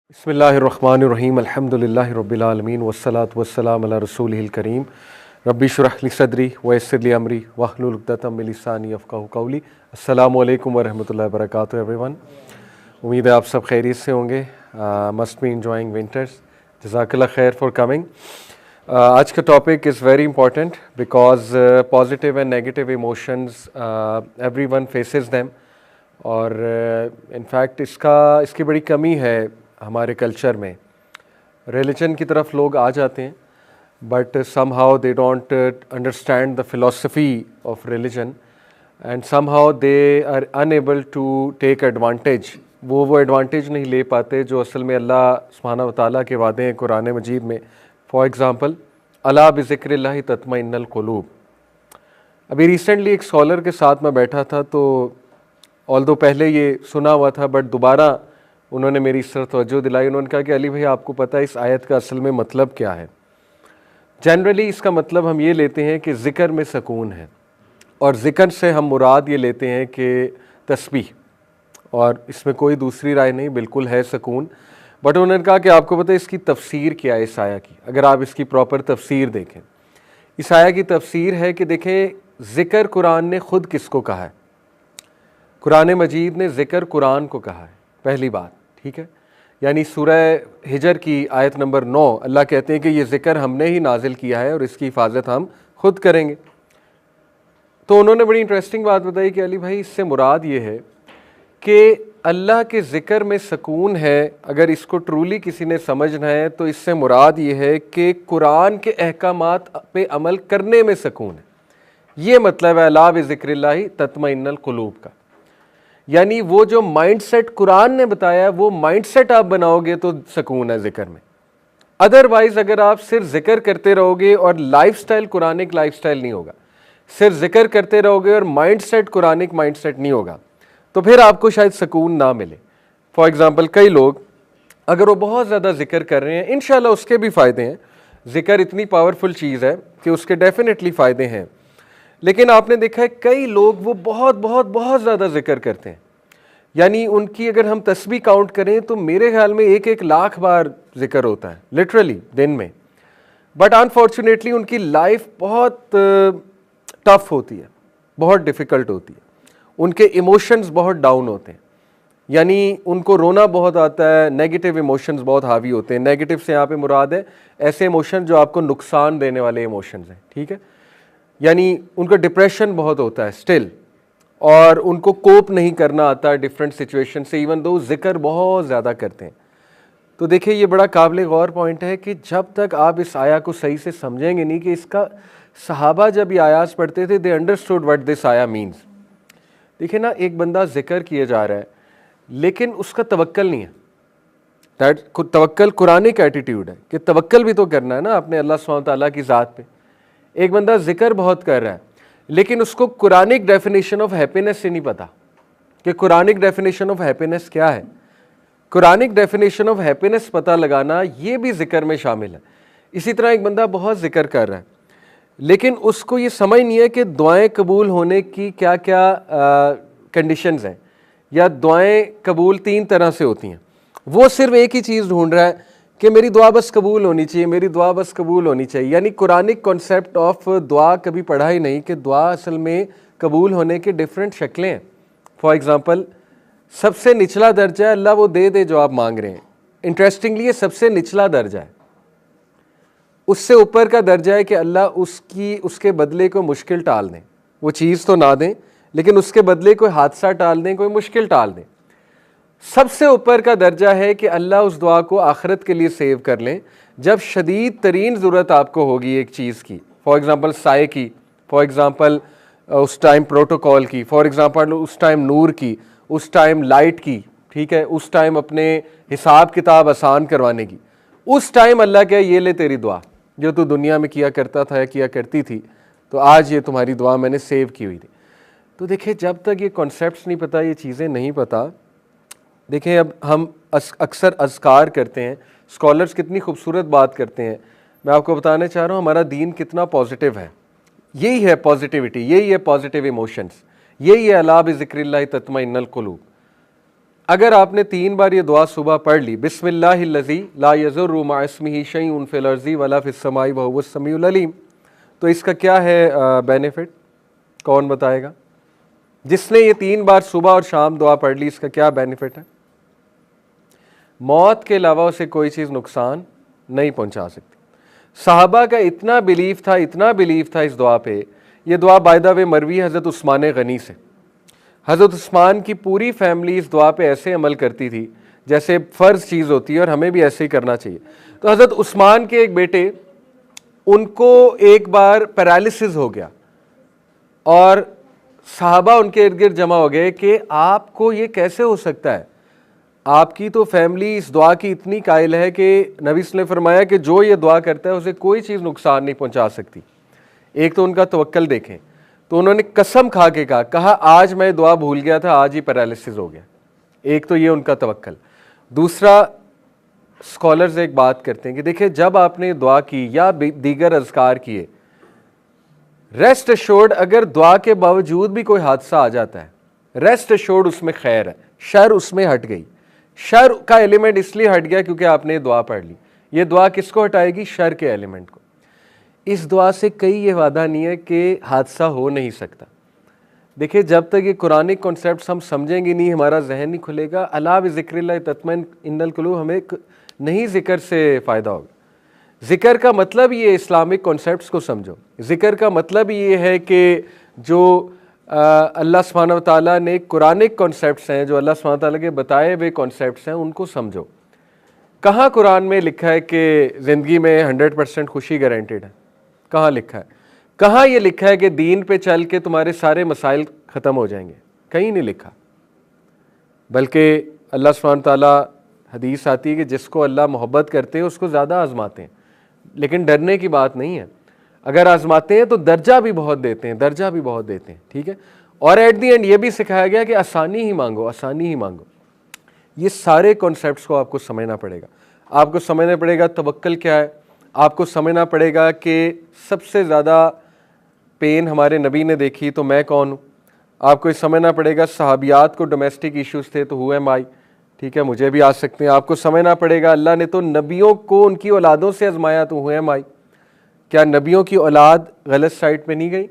बिस्मिल्लाहिर्रहमानिर्रहीम अल्हम्दुलिल्लाहि रब्बिल आलमीन वस्सलातु वस्सलामु अला रसूलिहिल करीम रब्बि इश्रह ली सदरी व यस्सिर ली अमरी वहलुल उक़दतम मिन लिसानी यफ़क़हू क़ौली। अस्सलामु अलैकुम व रहमतुल्लाहि व बरकातुहू एवरीवन। उम्मीद है आप सब खैरियत से होंगे। Must be enjoying winters. जज़ाकल्लाह खैर फॉर कमिंग। आज का topic is very important because positive and negative emotions everyone faces them, और इनफैक्ट इसकी बड़ी कमी है हमारे कल्चर में। रिलीजन की तरफ लोग आ जाते हैं but somehow they don't understand the philosophy of religion and somehow they are unable to take advantage. वो एडवांटेज नहीं ले पाते जो असल में अल्लाह सुब्हानहू व तआला के वादे हैं कुरान मजीद में। फॉर एग्ज़ाम्पल, अला बिज़िक्रिल्लाहि तत्मइन्नुल क़ुलूब। अभी रिसेंटली एक स्कॉलर के साथ मैं बैठा था, तो ऑल्दो पहले ये सुना हुआ था बट दोबारा उन्होंने मेरी इस तरह तवज्जो दिलाई। उन्होंने कहा कि अली भाई, आपको पता है इस आयत का असल में मतलब क्या है? जनरली इसका मतलब हम ये लेते हैं कि ज़िक्र में सकून है, और ज़िक्र से हम मुराद ये लेते हैं कि तस्बीह, और इसमें कोई दूसरी राय नहीं, बिल्कुल है सकून। बट उन्होंने कहा कि आपको पता है इसकी तफसीर क्या है इस आया की? अगर आप इसकी प्रॉपर तफसीर देखें, इस आया की तफसीर है कि देखें, ज़िक्र कुरान ने ख़ुद किसको कहा है? कुरान मजीद ने ज़िक्र कुरान को कहा है, पहली बात, ठीक है। यानी सूरह हिजर की आयत नंबर 9 अल्लाह कहते हैं कि ये ज़िक्र हमने ही नाजिल किया है और इसकी हिफाजत हम खुद करेंगे। तो उन्होंने बड़ी इंटरेस्टिंग बात बताई कि अली भाई, इससे मुराद ये है कि अल्लाह के ज़िक्र में सकून है। अगर इसको ट्रूली किसी ने समझना है तो इससे मुराद ये है कि कुरान के अहकामात पे अमल करने में सकून है। ये मतलब है अला बिज़िक्रिल्लाहि तत्मइन्नुल क़ुलूब का। यानी वो जो माइंडसेट कुरान ने बताया है, वो माइंडसेट आप बनाओगे तो सुकून है ज़िक्र में। अदरवाइज अगर आप सिर्फ ज़िक्र करते रहोगे और लाइफस्टाइल कुरानिक लाइफस्टाइल नहीं होगा, सिर्फ ज़िक्र करते रहोगे और माइंडसेट कुरानिक माइंडसेट नहीं होगा, तो फिर आपको शायद सुकून ना मिले। फॉर एग्ज़ाम्पल, कई लोग अगर वो बहुत ज़्यादा ज़िक्र कर रहे हैं, इंशाल्लाह उसके भी फ़ायदे हैं, ज़िक्र इतनी पावरफुल चीज़ है कि उसके डेफिनेटली फ़ायदे हैं। लेकिन आपने देखा है कई लोग वो बहुत बहुत बहुत ज़्यादा जिक्र करते हैं, यानी उनकी अगर हम तस्बीह काउंट करें तो मेरे ख्याल में 1-1 लाख बार जिक्र होता है लिटरली दिन में। बट अनफॉर्चुनेटली उनकी लाइफ बहुत टफ होती है, बहुत डिफ़िकल्ट होती है, उनके इमोशंस बहुत डाउन होते हैं, यानी उनको रोना बहुत आता है, नेगेटिव इमोशंस बहुत हावी होते हैं। नेगेटिव से यहाँ पे मुराद है ऐसे इमोशन जो आपको नुकसान देने वाले इमोशंस हैं, ठीक है। यानी उनका डिप्रेशन बहुत होता है स्टिल, और उनको कोप नहीं करना आता डिफरेंट सिचुएशन से, इवन दो जिक्र बहुत ज़्यादा करते हैं। तो देखिए, ये बड़ा काबिल गौर पॉइंट है कि जब तक आप इस आया को सही से समझेंगे नहीं कि इसका सहाबा जब ये आयात पढ़ते थे, दे अंडरस्टूड व्हाट दिस आया मीन्स। देखिए ना, एक बंदा जिक्र किए जा रहा है लेकिन उसका तवक्कल नहीं है। दैट तवक्कल कुरानिक एटीट्यूड है कि तवक्कल भी तो करना है ना अपने अल्लाह सुब्हानहू व तआला की ज़ात पे। एक बंदा जिक्र बहुत कर रहा है लेकिन उसको कुरानिक डेफिनेशन ऑफ हैप्पीनेस से नहीं पता कि कुरानिक डेफिनेशन ऑफ हैप्पीनेस क्या है। कुरानिक डेफिनेशन ऑफ हैप्पीनेस पता लगाना ये भी जिक्र में शामिल है। इसी तरह एक बंदा बहुत जिक्र कर रहा है लेकिन उसको ये समझ नहीं है कि दुआएं कबूल होने की क्या क्या कंडीशंस हैं, या दुआएं कबूल 3 तरह से होती हैं। वो सिर्फ एक ही चीज़ ढूंढ रहा है कि मेरी दुआ बस कबूल होनी चाहिए, मेरी दुआ बस कबूल होनी चाहिए। यानी कुरानिक कॉन्सेप्ट ऑफ दुआ कभी पढ़ा ही नहीं कि दुआ असल में कबूल होने के डिफरेंट शक्लें हैं। फॉर एग्ज़ाम्पल, सबसे निचला दर्जा है अल्लाह वो दे दे जो आप मांग रहे हैं। इंटरेस्टिंगली ये सबसे निचला दर्जा है। उससे ऊपर का दर्जा है कि अल्लाह उसके बदले को मुश्किल टाल दें। वो चीज़ तो ना दें लेकिन उसके बदले कोई हादसा टाल दें, कोई मुश्किल टाल दें। सबसे ऊपर का दर्जा है कि अल्लाह उस दुआ को आखिरत के लिए सेव कर लें, जब शदीद तरीन ज़रूरत आपको होगी एक चीज़ की, फॉर एग्ज़ाम्पल साए की, फॉर एग्ज़ाम्पल उस टाइम प्रोटोकॉल की, फॉर एग्ज़ाम्पल उस टाइम नूर की, उस टाइम लाइट की, ठीक है, उस टाइम अपने हिसाब किताब आसान करवाने की। उस टाइम अल्लाह क्या, ये ले तेरी दुआ जो तू दुनिया में किया करता था या किया करती थी, तो आज ये तुम्हारी दुआ मैंने सेव की हुई थी। तो देखिए, जब तक ये कॉन्सेप्ट्स नहीं पता, ये चीज़ें नहीं पता, देखें अब हम अक्सर अज़कार करते हैं, स्कॉलर्स कितनी खूबसूरत बात करते हैं। मैं आपको बताना चाह रहा हूँ हमारा दीन कितना पॉजिटिव है। यही है पॉजिटिविटी, यही है पॉजिटिव इमोशंस, यही है अला बिज़िक्रिल्लाहि तत्मइन्नुल क़ुलूब। अगर आपने 3 बार ये दुआ सुबह पढ़ ली, बिस्मिल्लाहिल्लज़ी ला यज़ुर्रु मअ इस्मिही शैउन फिल अर्ज़ि वला फिस समाई व हुवस समीउल अलीम, तो इसका क्या है बेनिफिट? कौन बताएगा? जिसने ये 3 बार सुबह और शाम दुआ पढ़ ली, इसका क्या बेनिफिट है? मौत के अलावा उसे कोई चीज़ नुकसान नहीं पहुंचा सकती। सहाबा का इतना बिलीफ था इस दुआ पे। ये दुआ बाय द वे मरवी हज़रत उस्मान गनी से। हज़रत उस्मान की पूरी फैमिली इस दुआ पे ऐसे अमल करती थी जैसे फ़र्ज़ चीज़ होती है, और हमें भी ऐसे ही करना चाहिए। तो हज़रत उस्मान के एक बेटे, उनको एक बार पैरालिसिस हो गया और सहाबा उनके इर्द गिर्द जमा हो गए कि आपको ये कैसे हो सकता है? आपकी तो फैमिली इस दुआ की इतनी कायल है कि नबी ने फरमाया कि जो ये दुआ करता है उसे कोई चीज़ नुकसान नहीं पहुंचा सकती। एक तो उनका तवक्कल देखें, तो उन्होंने कसम खा के कहा आज मैं दुआ भूल गया था, आज ही पैरालिसिस हो गया। एक तो ये उनका तवक्कल। दूसरा, स्कॉलर्स एक बात करते हैं कि देखिए, जब आपने दुआ की या दीगर अज़कार किए, रेस्ट एश्योर्ड अगर दुआ के बावजूद भी कोई हादसा आ जाता है, रेस्ट एश्योर्ड उसमें खैर है, शर उसमें हट गई। शर का एलिमेंट इसलिए हट गया क्योंकि आपने दुआ पढ़ ली। ये दुआ किसको हटाएगी? शर के एलिमेंट को। इस दुआ से कई ये वादा नहीं है कि हादसा हो नहीं सकता। देखिए, जब तक ये कुरानिक कॉन्सेप्ट हम समझेंगे नहीं, हमारा जहन नहीं खुलेगा। अला बिज़िक्रिल्लाह तत्मइन्नुल कुलूब, हमें नहीं ज़िक्र से फ़ायदा होगा। ज़िक्र का मतलब ये इस्लामिक कॉन्सेप्ट्स को समझो। ज़िक्र का मतलब ये है कि जो अल्लाह सुब्हानहू व तआला ने कुरानिक कॉन्सेप्ट्स हैं, जो अल्लाह सुब्हानहू व तआला के बताए हुए कॉन्सेप्ट्स हैं, उनको समझो। कहाँ कुरान में लिखा है कि ज़िंदगी में 100% खुशी गारंटेड है? कहाँ लिखा है? कहाँ ये लिखा है कि दीन पे चल के तुम्हारे सारे मसाइल ख़त्म हो जाएंगे? कहीं नहीं लिखा। बल्कि अल्लाह सुब्हानहू व तआला, हदीस आती है कि जिसको अल्लाह मोहब्बत करते हैं उसको ज़्यादा आजमाते हैं, लेकिन डरने की बात नहीं है। अगर आजमाते हैं तो दर्जा भी बहुत देते हैं, ठीक है। और एट दी एंड ये भी सिखाया गया कि आसानी ही मांगो। ये सारे कॉन्सेप्ट्स को आपको समझना पड़ेगा। आपको समझना पड़ेगा तवक्कल क्या है, आपको समझना पड़ेगा कि सबसे ज़्यादा पेन हमारे नबी ने देखी तो मैं कौन हूँ। आपको समझना पड़ेगा सहाबियात को डोमेस्टिक इश्यूज़ थे तो हु एम आई, ठीक है, मुझे भी आ सकते हैं। आपको समझना पड़ेगा अल्लाह ने तो नबियों को उनकी औलादों से आजमाया तो हु एम आई। क्या नबियों की औलाद गलत साइड पे नहीं गई?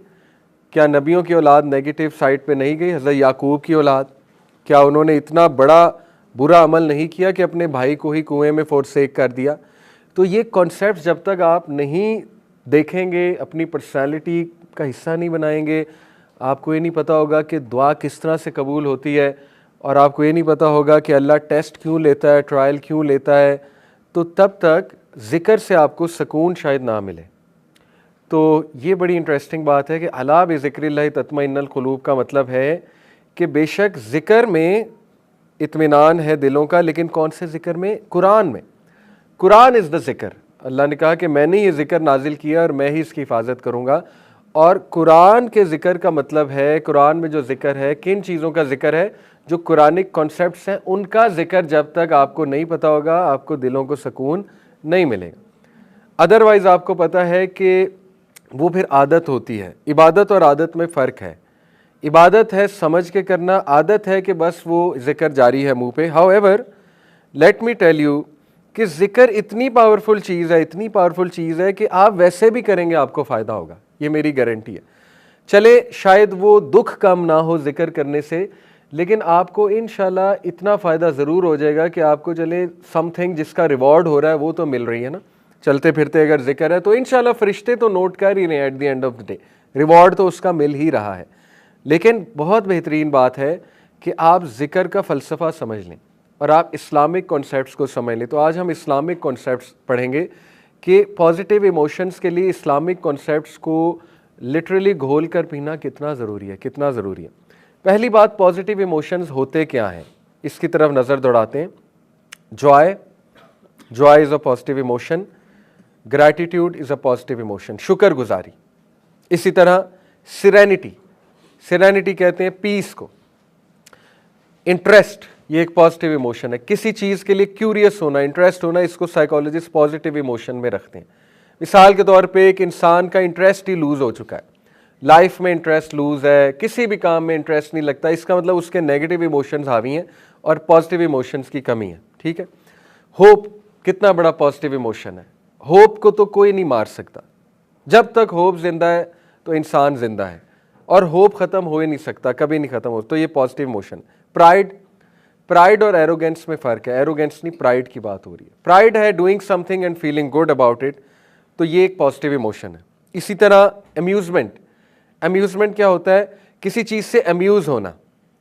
क्या नबियों की औलाद नेगेटिव साइड पे नहीं गई? हज़रत याकूब की औलाद, क्या उन्होंने इतना बड़ा बुरा अमल नहीं किया कि अपने भाई को ही कुएं में फोरसेक कर दिया? तो ये कॉन्सेप्ट जब तक आप नहीं देखेंगे, अपनी पर्सनैलिटी का हिस्सा नहीं बनाएंगे, आपको ये नहीं पता होगा कि दुआ किस तरह से कबूल होती है, और आपको ये नहीं पता होगा कि अल्लाह टेस्ट क्यों लेता है, ट्रायल क्यों लेता है, तो तब तक ज़िक्र से आपको सुकून शायद ना मिले। तो ये बड़ी इंटरेस्टिंग बात है कि अला बिज़िक्रिल्लाहि तत्मइन्नुल कुलूब का मतलब है कि बेशक ज़िक्र में इत्मीनान है दिलों का, लेकिन कौन से ज़िक्र में? कुरान में। कुरान इज़ द ज़िक्र। अल्लाह ने कहा कि मैंने ये ज़िक्र नाजिल किया और मैं ही इसकी हिफाजत करूँगा। और कुरान के ज़िक्र का मतलब है, कुरान में जो ज़िक्र है, किन चीज़ों का ज़िक्र है? जो कुरानिक कॉन्सेप्ट्स हैं उनका ज़िक्र जब तक आपको नहीं पता होगा, आपको दिलों को सुकून नहीं मिलेगा। अदरवाइज़ आपको पता है कि वो फिर आदत होती है। इबादत और आदत में फ़र्क है। इबादत है समझ के करना, आदत है कि बस वो ज़िक्र जारी है मुँह पे। However let me tell you कि ज़िक्र इतनी पावरफुल चीज़ है कि आप वैसे भी करेंगे आपको फ़ायदा होगा, ये मेरी गारंटी है। चले शायद वो दुख कम ना हो ज़िक्र करने से, लेकिन आपको इंशाल्लाह इतना फ़ायदा ज़रूर हो जाएगा कि आपको चले समथिंग जिसका रिवॉर्ड हो रहा है वो तो मिल रही है ना। चलते फिरते अगर ज़िक्र है तो इंशाल्लाह फ़रिश्ते तो नोट कर ही रहे हैं, eight the end of the day reward तो उसका मिल ही रहा है। लेकिन बहुत बेहतरीन बात है कि आप ज़िक्र का फ़लसफ़ा समझ लें और आप इस्लामिक कॉन्सेप्ट्स को समझ लें। तो आज हम इस्लामिक कॉन्सेप्ट्स पढ़ेंगे कि पॉजिटिव इमोशंस के लिए इस्लामिक कॉन्सेप्ट्स को लिटरली घोल कर पीना कितना ज़रूरी है। पहली बात, पॉजिटिव इमोशंस होते क्या हैं, इसकी तरफ नज़र दौड़ाते हैं। Joy is a positive emotion, gratitude is a positive emotion, शुक्रगुजारी। इसी तरह सिरेनिटी कहते हैं पीस को। इंटरेस्ट, ये एक पॉजिटिव इमोशन है। किसी चीज़ के लिए क्यूरियस होना, इंटरेस्ट होना, इसको साइकोलॉजिस्ट पॉजिटिव इमोशन में रखते हैं। मिसाल के तौर पे एक इंसान का इंटरेस्ट ही लूज़ हो चुका है, लाइफ में इंटरेस्ट लूज़ है, किसी भी काम में इंटरेस्ट नहीं लगता, इसका मतलब उसके नेगेटिव इमोशंस हावी हैं और पॉजिटिव इमोशंस की कमी है, ठीक है। होप कितना बड़ा पॉजिटिव इमोशन है। होप को तो कोई नहीं मार सकता। जब तक होप जिंदा है तो इंसान जिंदा है, और होप खत्म हो ही नहीं सकता, कभी नहीं खत्म हो। तो ये पॉजिटिव इमोशन। प्राइड और एरोगेंस में फ़र्क है। एरोगेंस नहीं, प्राइड की बात हो रही है। प्राइड है doing something and feeling good about it, तो ये एक पॉजिटिव इमोशन है। इसी तरह अम्यूज़मेंट क्या होता है? किसी चीज़ से अम्यूज़ होना।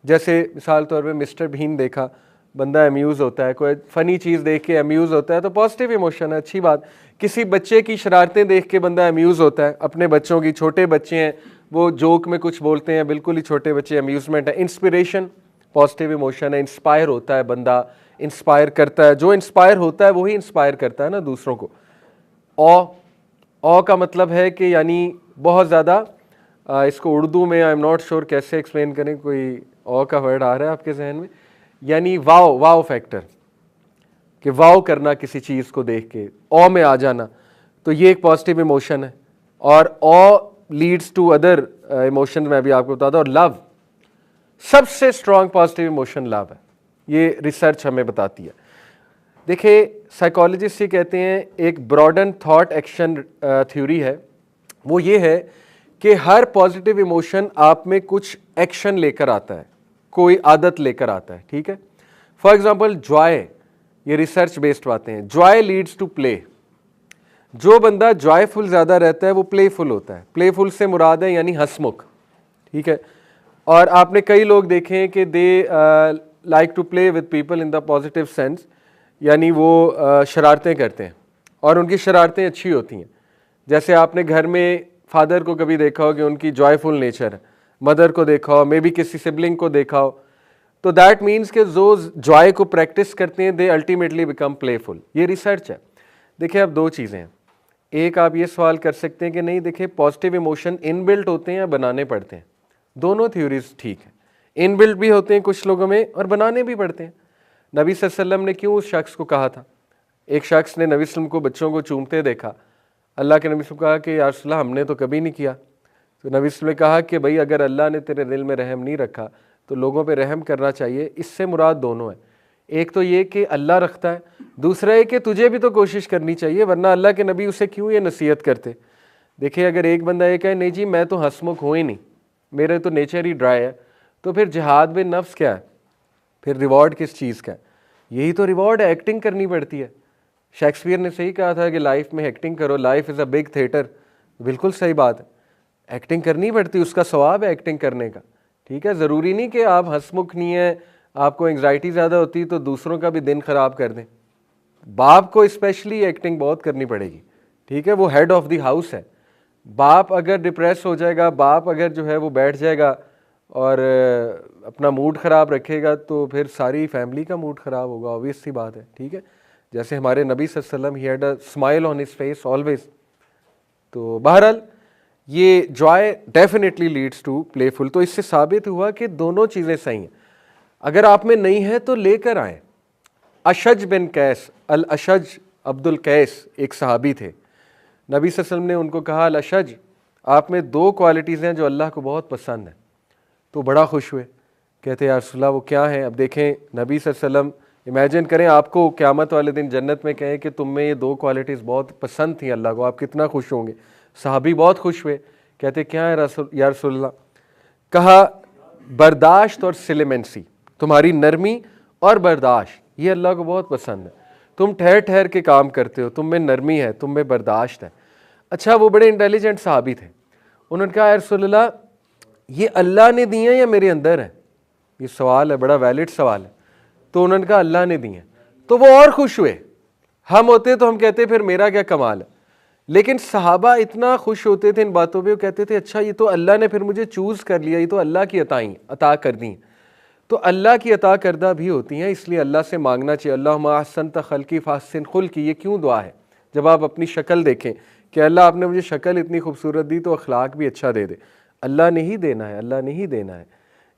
जैसे मिसाल तौर पे मिस्टर बीन देखा, बंदा अम्यूज़ होता है, कोई फ़नी चीज़ देख के अम्यूज़ होता है, तो पॉजिटिव इमोशन है, अच्छी बात। किसी बच्चे की शरारतें देख के बंदा अम्यूज़ होता है, अपने बच्चों की, छोटे बच्चे हैं वो जोक में कुछ बोलते हैं, बिल्कुल ही छोटे बच्चे, अम्यूज़मेंट है। इंस्पिरेशन पॉजिटिव इमोशन है, इंस्पायर होता है बंदा, इंस्पायर करता है। जो इंस्पायर होता है वही इंस्पायर करता है ना दूसरों को। ऑ का मतलब है कि यानी बहुत ज़्यादा, इसको उर्दू में आई एम नॉट श्योर कैसे एक्सप्लेन करें, कोई ऑ का वर्ड आ रहा है आपके जहन में? यानी वाव फैक्टर, कि वाव करना किसी चीज़ को देख के, ऑ में आ जाना, तो ये एक पॉजिटिव इमोशन है। और ऑ लीड्स टू अदर इमोशन, मैं भी आपको बताता हूँ। और लव, सबसे स्ट्रॉन्ग पॉजिटिव इमोशन लव है, ये रिसर्च हमें बताती है। देखिए साइकोलॉजिस्ट ये कहते हैं, एक ब्रॉडन थॉट एक्शन थ्योरी है, वो ये है कि हर पॉजिटिव इमोशन आप में कुछ एक्शन लेकर आता है, कोई आदत लेकर आता है, ठीक है। फॉर एग्जाम्पल जॉय, ये रिसर्च बेस्ड बातें हैं। Joy leads to play. जो बंदा जॉयफुल ज़्यादा रहता है वो प्लेफुल होता है। प्लेफुल से मुराद है यानी हंसमुख, ठीक है। और आपने कई लोग देखे हैं कि they like to play with people in the positive sense, यानी वो शरारतें करते हैं और उनकी शरारतें अच्छी होती हैं। जैसे आपने घर में फादर को कभी देखा हो कि उनकी जॉयफुल नेचर है, मदर को देखा हो, मे बी किसी सिबलिंग को देखा हो, तो दैट मीन्स कि जो जॉय को प्रैक्टिस करते हैं दे अल्टीमेटली बिकम प्लेफुल। ये रिसर्च है। देखिए अब दो चीज़ें हैं। एक, आप ये सवाल कर सकते हैं कि नहीं देखिए पॉजिटिव इमोशन इनबिल्ट होते हैं या बनाने पड़ते हैं। दोनों थ्योरीज ठीक है, इनबिल्ट भी होते हैं कुछ लोगों में और बनाने भी पड़ते हैं। नबी सल्लल्लाहु अलैहि वसल्लम ने क्यों उस शख्स को कहा था, एक शख्स ने नबी सल्लल्लाहु अलैहि वसल्लम को बच्चों को चूमते देखा, अल्लाह के नबी सल्लल्लाहु अलैहि वसल्लम कहा कि या रसूल अल्लाह हमने तो कभी नहीं किया। तो नबी सल्लल्लाहु अलैहि वसल्लम ने कहा कि भाई अगर अल्लाह ने तेरे दिल में रहम नहीं रखा तो लोगों पे रहम करना चाहिए। इससे मुराद दोनों है, एक तो ये कि अल्लाह रखता है, दूसरा है कि तुझे भी तो कोशिश करनी चाहिए, वरना अल्लाह के नबी उसे क्यों ये नसीहत करते। देखिए अगर एक बंदा ये कहे नहीं जी मैं तो हंसमुख हूँ ही नहीं, मेरे तो नेचर ही ड्राई है, तो फिर जिहाद बिन नफ्स क्या है, फिर रिवॉर्ड किस चीज़ का है? यही तो रिवॉर्ड है, एक्टिंग करनी पड़ती है। शेक्सपियर ने सही कहा था कि लाइफ में एक्टिंग करो, life is a big theatre. बिल्कुल सही बात है, एक्टिंग करनी पड़ती है, उसका सवाब है एक्टिंग करने का, ठीक है। ज़रूरी नहीं कि आप हंसमुख नहीं है, आपको एंग्जाइटी ज़्यादा होती है तो दूसरों का भी दिन ख़राब कर दें। बाप को स्पेशली एक्टिंग बहुत करनी पड़ेगी, ठीक है, वो हेड ऑफ द हाउस है। बाप अगर डिप्रेस हो जाएगा, बाप अगर जो है वो बैठ जाएगा और अपना मूड ख़राब रखेगा तो फिर सारी फैमिली का मूड ख़राब होगा, ऑब्वियस सी बात है, ठीक है। जैसे हमारे नबी सल्लल्लाहु अलैहि वसल्लम he had a smile on his face always. तो बहरहाल ये joy definitely leads to playful. तो इससे साबित हुआ कि दोनों चीज़ें सही हैं। अगर आप में नहीं है तो लेकर आए। अशज बिन कैस, अल अशज अब्दुल कैस एक सहाबी थे। नबी सल्लल्लाहु अलैहि वसल्लम ने उनको कहा अल अशज, आप में दो क्वालिटीज़ हैं जो अल्लाह को बहुत पसंद है। तो बड़ा खुश हुए, कहते या रसूल अल्लाह वो क्या है? अब देखें नबी सल्लल्लाहु अलैहि वसल्लम, इमेजिन करें आपको क़यामत वाले दिन जन्नत में कहें कि तुम में ये दो क्वालिटीज़ बहुत पसंद थी अल्लाह को, आप कितना खुश होंगे। सहाबी बहुत खुश हुए, कहते क्या है या रसूल अल्लाह? कहा बर्दाश्त और सिलेमेंसी, तुम्हारी नरमी और बर्दाश्त ये अल्लाह को बहुत पसंद है। तुम ठहर ठहर के काम करते हो, तुम में नरमी है, तुम में बर्दाश्त है। अच्छा वो बड़े इंटेलिजेंट सहाबी थे, उन्होंने कहा या रसूल अल्लाह ये अल्लाह ने दिए हैं या मेरे अंदर है? ये सवाल है, बड़ा वैलिड सवाल है। तो उन्होंने कहा अल्लाह ने दिए हैं। तो वो और खुश हुए। हम होते तो हम कहते फिर मेरा क्या कमाल है, लेकिन सहाबा इतना खुश होते थे इन बातों पे, वो कहते थे अच्छा ये तो अल्लाह ने फिर मुझे चूज़ कर लिया, ये तो अल्लाह की अता कर दी। तो अल्लाह की अता करदा भी होती हैं, इसलिए अल्लाह से मांगना चाहिए। अल्लाहुम्मा अहसनत खल्की फहसिन खुल्की, ये क्यों दुआ है? जब आप अपनी शक्ल देखें कि अल्लाह आपने मुझे शक्ल इतनी खूबसूरत दी तो अखलाक भी अच्छा दे दे। अल्लाह ने ही देना है, अल्लाह ने ही देना है।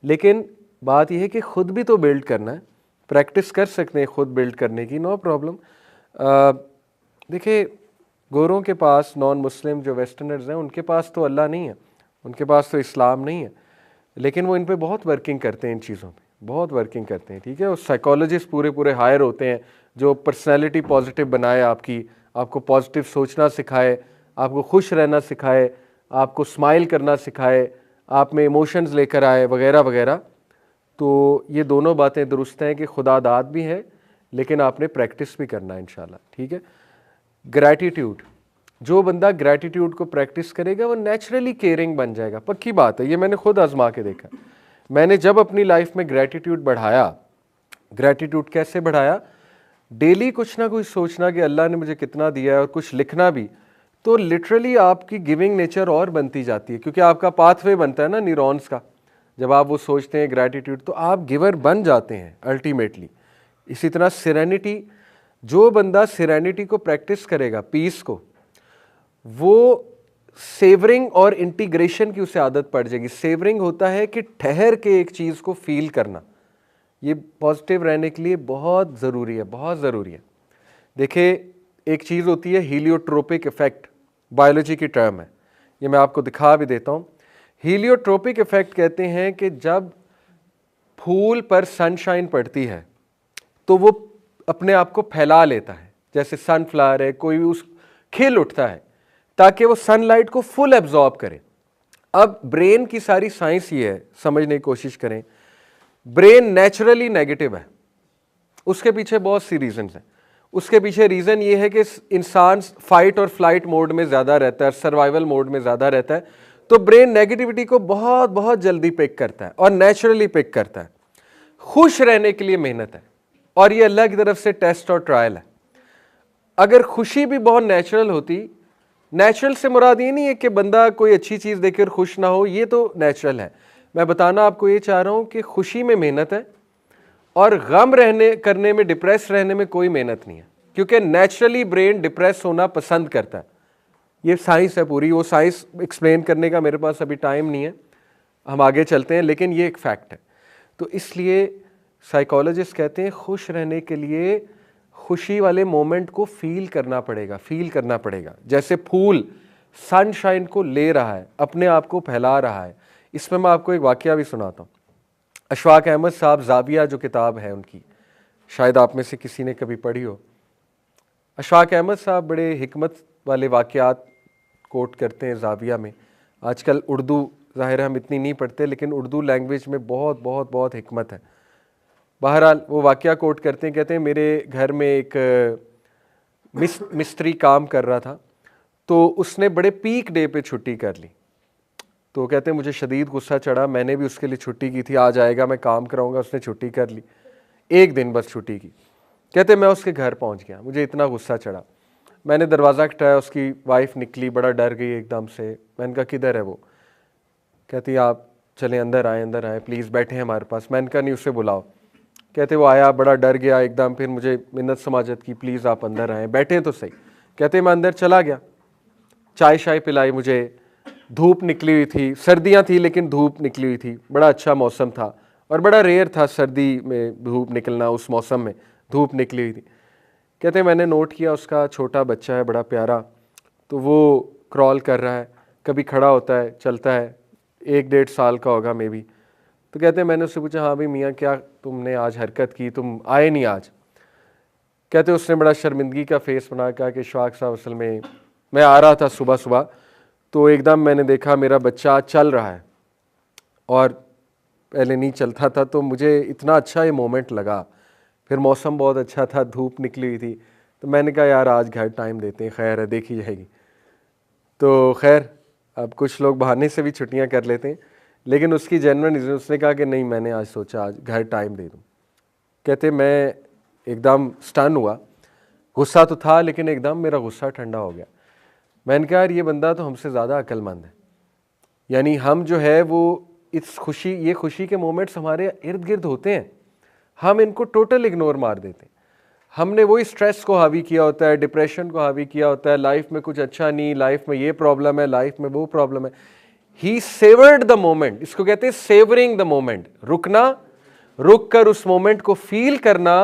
लेकिन बात यह है कि ख़ुद भी तो बिल्ड करना है, प्रैक्टिस कर सकते हैं ख़ुद बिल्ड करने की, नो प्रॉब्लम। देखिए गोरों के पास, नॉन मुस्लिम जो वेस्टर्नर्स हैं उनके पास तो अल्लाह नहीं है, उनके पास तो इस्लाम नहीं है, लेकिन वो इन पे बहुत वर्किंग करते हैं इन चीज़ों पे, बहुत वर्किंग करते हैं, ठीक है। और साइकोलॉजिस्ट पूरे पूरे हायर होते हैं जो पर्सनैलिटी पॉजिटिव बनाए आपकी, आपको पॉजिटिव सोचना सिखाए, आपको खुश रहना सिखाए, आपको स्माइल करना सिखाए, आप में इमोशंस लेकर आए वगैरह वगैरह। तो ये दोनों बातें दुरुस्त हैं कि खुदा दाद भी है, लेकिन आपने प्रैक्टिस भी करना है इंशाल्लाह, ठीक है। ग्रैटिट्यूड, जो बंदा ग्रैटिट्यूड को प्रैक्टिस करेगा वो नेचुरली केयरिंग बन जाएगा, पक्की बात है, ये मैंने खुद आजमा के देखा। मैंने जब अपनी लाइफ में ग्रैटिट्यूड बढ़ाया, ग्रैटिट्यूड कैसे बढ़ाया, डेली कुछ ना कुछ सोचना कि अल्लाह ने मुझे कितना दिया है और कुछ लिखना भी, तो लिटरली आपकी गिविंग नेचर और बनती जाती है, क्योंकि आपका पाथवे बनता है ना न्यूरॉन्स का। जब आप वो सोचते हैं ग्रैटिट्यूड, तो आप गिवर बन जाते हैं अल्टीमेटली। इसी तरह सिरेनिटी, जो बंदा सिरेनिटी को प्रैक्टिस करेगा, पीस को, वो सेवरिंग और इंटीग्रेशन की उसे आदत पड़ जाएगी। सेवरिंग होता है कि ठहर के एक चीज़ को फील करना, ये पॉजिटिव रहने के लिए बहुत ज़रूरी है, बहुत ज़रूरी है। देखिए, एक चीज़ होती है हीलियोट्रोपिक इफेक्ट, बायोलॉजी की टर्म है, ये मैं आपको दिखा भी देता हूँ। हीलियोट्रोपिक इफेक्ट कहते हैं कि जब फूल पर सनशाइन पड़ती है तो वो अपने आप को फैला लेता है, जैसे सनफ्लावर है, कोई भी उस खिल उठता है ताकि वो सनलाइट को फुल एब्जॉर्ब करे। अब ब्रेन की सारी साइंस ये है, समझने की कोशिश करें, ब्रेन नेचुरली नेगेटिव है, उसके पीछे बहुत सी रीजंस हैं। उसके पीछे रीज़न ये है कि इंसान फाइट और फ्लाइट मोड में ज़्यादा रहता है, सर्वाइवल मोड में ज़्यादा रहता है, तो ब्रेन नेगेटिविटी को बहुत बहुत जल्दी पिक करता है और नेचुरली पिक करता है। खुश रहने के लिए मेहनत है, और ये अल्लाह की तरफ से टेस्ट और ट्रायल है। अगर खुशी भी बहुत नेचुरल होती, नेचुरल से मुराद ये नहीं है कि बंदा कोई अच्छी चीज़ देखकर खुश ना हो, ये तो नेचुरल है। मैं बताना आपको ये चाह रहा हूँ कि खुशी में मेहनत है और गम रहने करने में, डिप्रेस रहने में कोई मेहनत नहीं है, क्योंकि नेचुरली ब्रेन डिप्रेस होना पसंद करता है। ये साइंस है पूरी, वो साइंस एक्सप्लेन करने का मेरे पास अभी टाइम नहीं है, हम आगे चलते हैं, लेकिन ये एक फैक्ट है। तो इसलिए साइकोलॉजिस्ट कहते हैं खुश रहने के लिए खुशी वाले मोमेंट को फील करना पड़ेगा, फील करना पड़ेगा। जैसे फूल सनशाइन को ले रहा है, अपने आप को फैला रहा है। इसमें मैं आपको एक वाकया भी सुनाता हूँ। अशफाक अहमद साहब, ज़ाविया जो किताब है उनकी, शायद आप में से किसी ने कभी पढ़ी हो। अशफाक अहमद साहब बड़े हिकमत वाले वाकयात कोट करते हैं ज़ाविया में। आजकल उर्दू ज़ाहिर हम इतनी नहीं पढ़ते, लेकिन उर्दू लैंग्वेज में बहुत बहुत बहुत हिकमत है। बहरहाल वो वाकया कोट करते हैं, कहते हैं मेरे घर में एक मिस्त्री काम कर रहा था, तो उसने बड़े पीक डे पे छुट्टी कर ली। तो कहते हैं मुझे शदीद गुस्सा चढ़ा, मैंने भी उसके लिए छुट्टी की थी, आज आएगा मैं काम कराऊंगा, उसने छुट्टी कर ली, एक दिन बस छुट्टी की। कहते मैं उसके घर पहुंच गया, मुझे इतना गुस्सा चढ़ा, मैंने दरवाज़ा खटकाया, उसकी वाइफ निकली, बड़ा डर गई एकदम से। मैंने कहा किधर है वो? कहती आप चलें अंदर आए, अंदर आए, प्लीज़ बैठे हैं हमारे पास। मैंने कहा नहीं, उसे बुलाओ। कहते वो आया, बड़ा डर गया एकदम, फिर मुझे मिन्नत समाजत की, प्लीज़ आप अंदर आए, बैठे तो सही। कहते मैं अंदर चला गया, चाय शाय पिलाई मुझे, धूप निकली हुई थी, सर्दियाँ थी लेकिन धूप निकली हुई थी, बड़ा अच्छा मौसम था, और बड़ा रेयर था सर्दी में धूप निकलना, उस मौसम में धूप निकली हुई थी। कहते मैंने नोट किया उसका छोटा बच्चा है बड़ा प्यारा, तो वो क्रॉल कर रहा है, कभी खड़ा होता है, चलता है, 1-1.5 साल का होगा मे बी। तो कहते मैंने उससे पूछा हाँ भाई मियाँ क्या तुमने आज हरकत की, तुम आए नहीं आज? कहते उसने बड़ा शर्मिंदगी का फेस बना, कहा कि शौक साहब असल में मैं आ रहा था सुबह सुबह, तो एकदम मैंने देखा मेरा बच्चा चल रहा है और पहले नहीं चलता था, तो मुझे इतना अच्छा ये मोमेंट लगा, फिर मौसम बहुत अच्छा था, धूप निकली हुई थी, तो मैंने कहा यार आज घर टाइम देते हैं, खैर है देखी जाएगी। तो खैर अब कुछ लोग बहाने से भी छुट्टियां कर लेते हैं, लेकिन उसकी जेन्युइन रीज़न, उसने कहा कि नहीं मैंने आज सोचा आज घर टाइम दे दूँ। कहते मैं एकदम स्टन हुआ, गुस्सा तो था लेकिन एकदम मेरा गुस्सा ठंडा हो गया। मैंने कहा यार ये बंदा तो हमसे ज़्यादा अक्लमंद है, यानी हम जो है वो इस खुशी, ये खुशी के मोमेंट्स हमारे इर्द गिर्द होते हैं, हम इनको टोटल इग्नोर मार देते हैं। हमने वही स्ट्रेस को हावी किया होता है, डिप्रेशन को हावी किया होता है, लाइफ में कुछ अच्छा नहीं, लाइफ में ये प्रॉब्लम है, लाइफ में वो प्रॉब्लम है। ही सेवर्ड द मोमेंट, इसको कहते हैं सेवरिंग द मोमेंट, रुकना, रुक कर उस मोमेंट को फील करना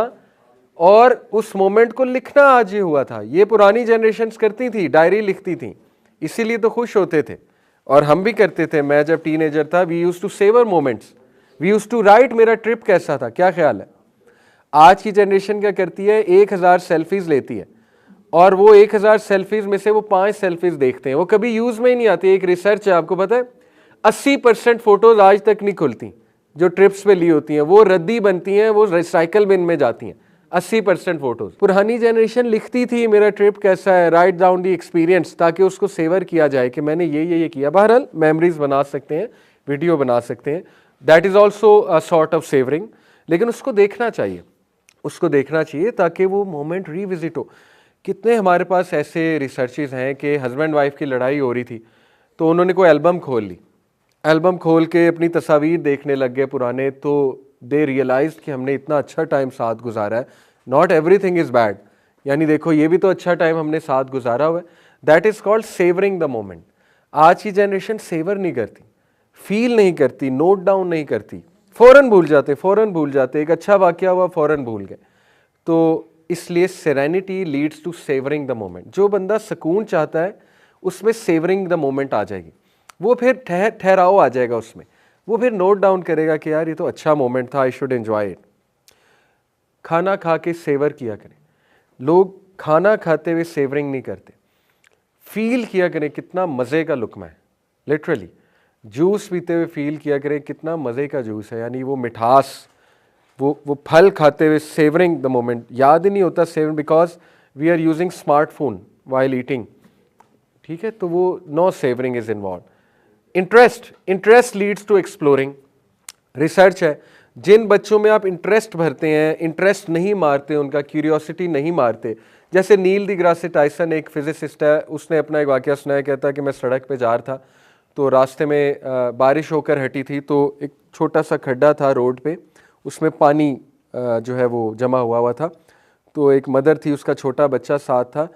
और उस मोमेंट को लिखना। आज ये हुआ था, ये पुरानी जनरेशन्स करती थी, डायरी लिखती थी, इसीलिए तो खुश होते थे, और हम भी करते थे। मैं जब टीनेजर था, we used to savour moments, we used to write मेरा ट्रिप कैसा था। क्या ख्याल है? आज की जनरेशन क्या करती है, 1000 सेल्फीज लेती है और वो 1000 सेल्फीज में से वो 5 सेल्फीज देखते हैं, वो कभी यूज में ही नहीं आती। एक रिसर्च है, आपको पता है 80% फोटोज आज तक नहीं खुलती जो ट्रिप्स पे ली होती हैं, वो रद्दी बनती हैं, वो रिसाइकल बिन में जाती हैं। 80% फोटोज। पुरानी जनरेशन लिखती थी मेरा ट्रिप कैसा है, राइट डाउन दी एक्सपीरियंस, ताकि उसको सेवर किया जाए कि मैंने ये किया। बहरहाल मेमोरीज बना सकते हैं, वीडियो बना सकते हैं, that is also a sort of savouring. लेकिन उसको देखना चाहिए, उसको देखना चाहिए ताकि वो मोमेंट रिविजिट हो। कितने हमारे पास ऐसे रिसर्चेज हैं कि हस्बैंड वाइफ की लड़ाई हो रही थी तो उन्होंने कोई एल्बम खोल ली, एल्बम खोल के अपनी तस्वीर देखने लग गए पुराने, तो दे रियलाइज कि हमने इतना अच्छा टाइम साथ गुजारा है। नॉट एवरीथिंग इज़ बैड, यानी देखो ये भी तो अच्छा टाइम हमने साथ गुजारा हुआ है। That is called savouring the moment. आज की जनरेशन सेवर नहीं करती, फील नहीं करती, नोट डाउन नहीं करती, फ़ौरन भूल जाते। एक अच्छा वाकया हुआ फ़ौरन भूल गए। तो इसलिए serenity leads to savouring the moment. जो बंदा सुकून चाहता है उसमें सेवरिंग द मोमेंट आ जाएगी, वो फिर ठहराव आ जाएगा उसमें, वो फिर नोट डाउन करेगा कि यार ये तो अच्छा मोमेंट था, आई शुड एंजॉय इट। खाना खा के सेवर किया करें। लोग खाना खाते हुए सेवरिंग नहीं करते, फील किया करें कितना मज़े का लुक्मा है। लिटरली जूस पीते हुए फील किया करें कितना मज़े का जूस है, यानी वो मिठास, वो फल खाते हुए सेवरिंग द मोमेंट। याद ही नहीं होता savouring, because we are using smartphone while eating, ठीक है, तो वो no savouring is involve. Interest leads to exploring. Research है, जिन बच्चों में आप इंटरेस्ट भरते हैं, इंटरेस्ट नहीं मारते, उनका क्यूरियोसिटी नहीं मारते, जैसे नील डिग्रासे टाइसन एक फिजिसिस्ट है, उसने अपना एक वाकया सुनाया, कहता है कि मैं सड़क पे जा रहा था तो रास्ते में बारिश होकर हटी थी, तो एक छोटा सा खड्डा था रोड पे, उसमें पानी जो है वो जमा हुआ था। तो एक मदर थी, उसका छोटा बच्चा साथ था,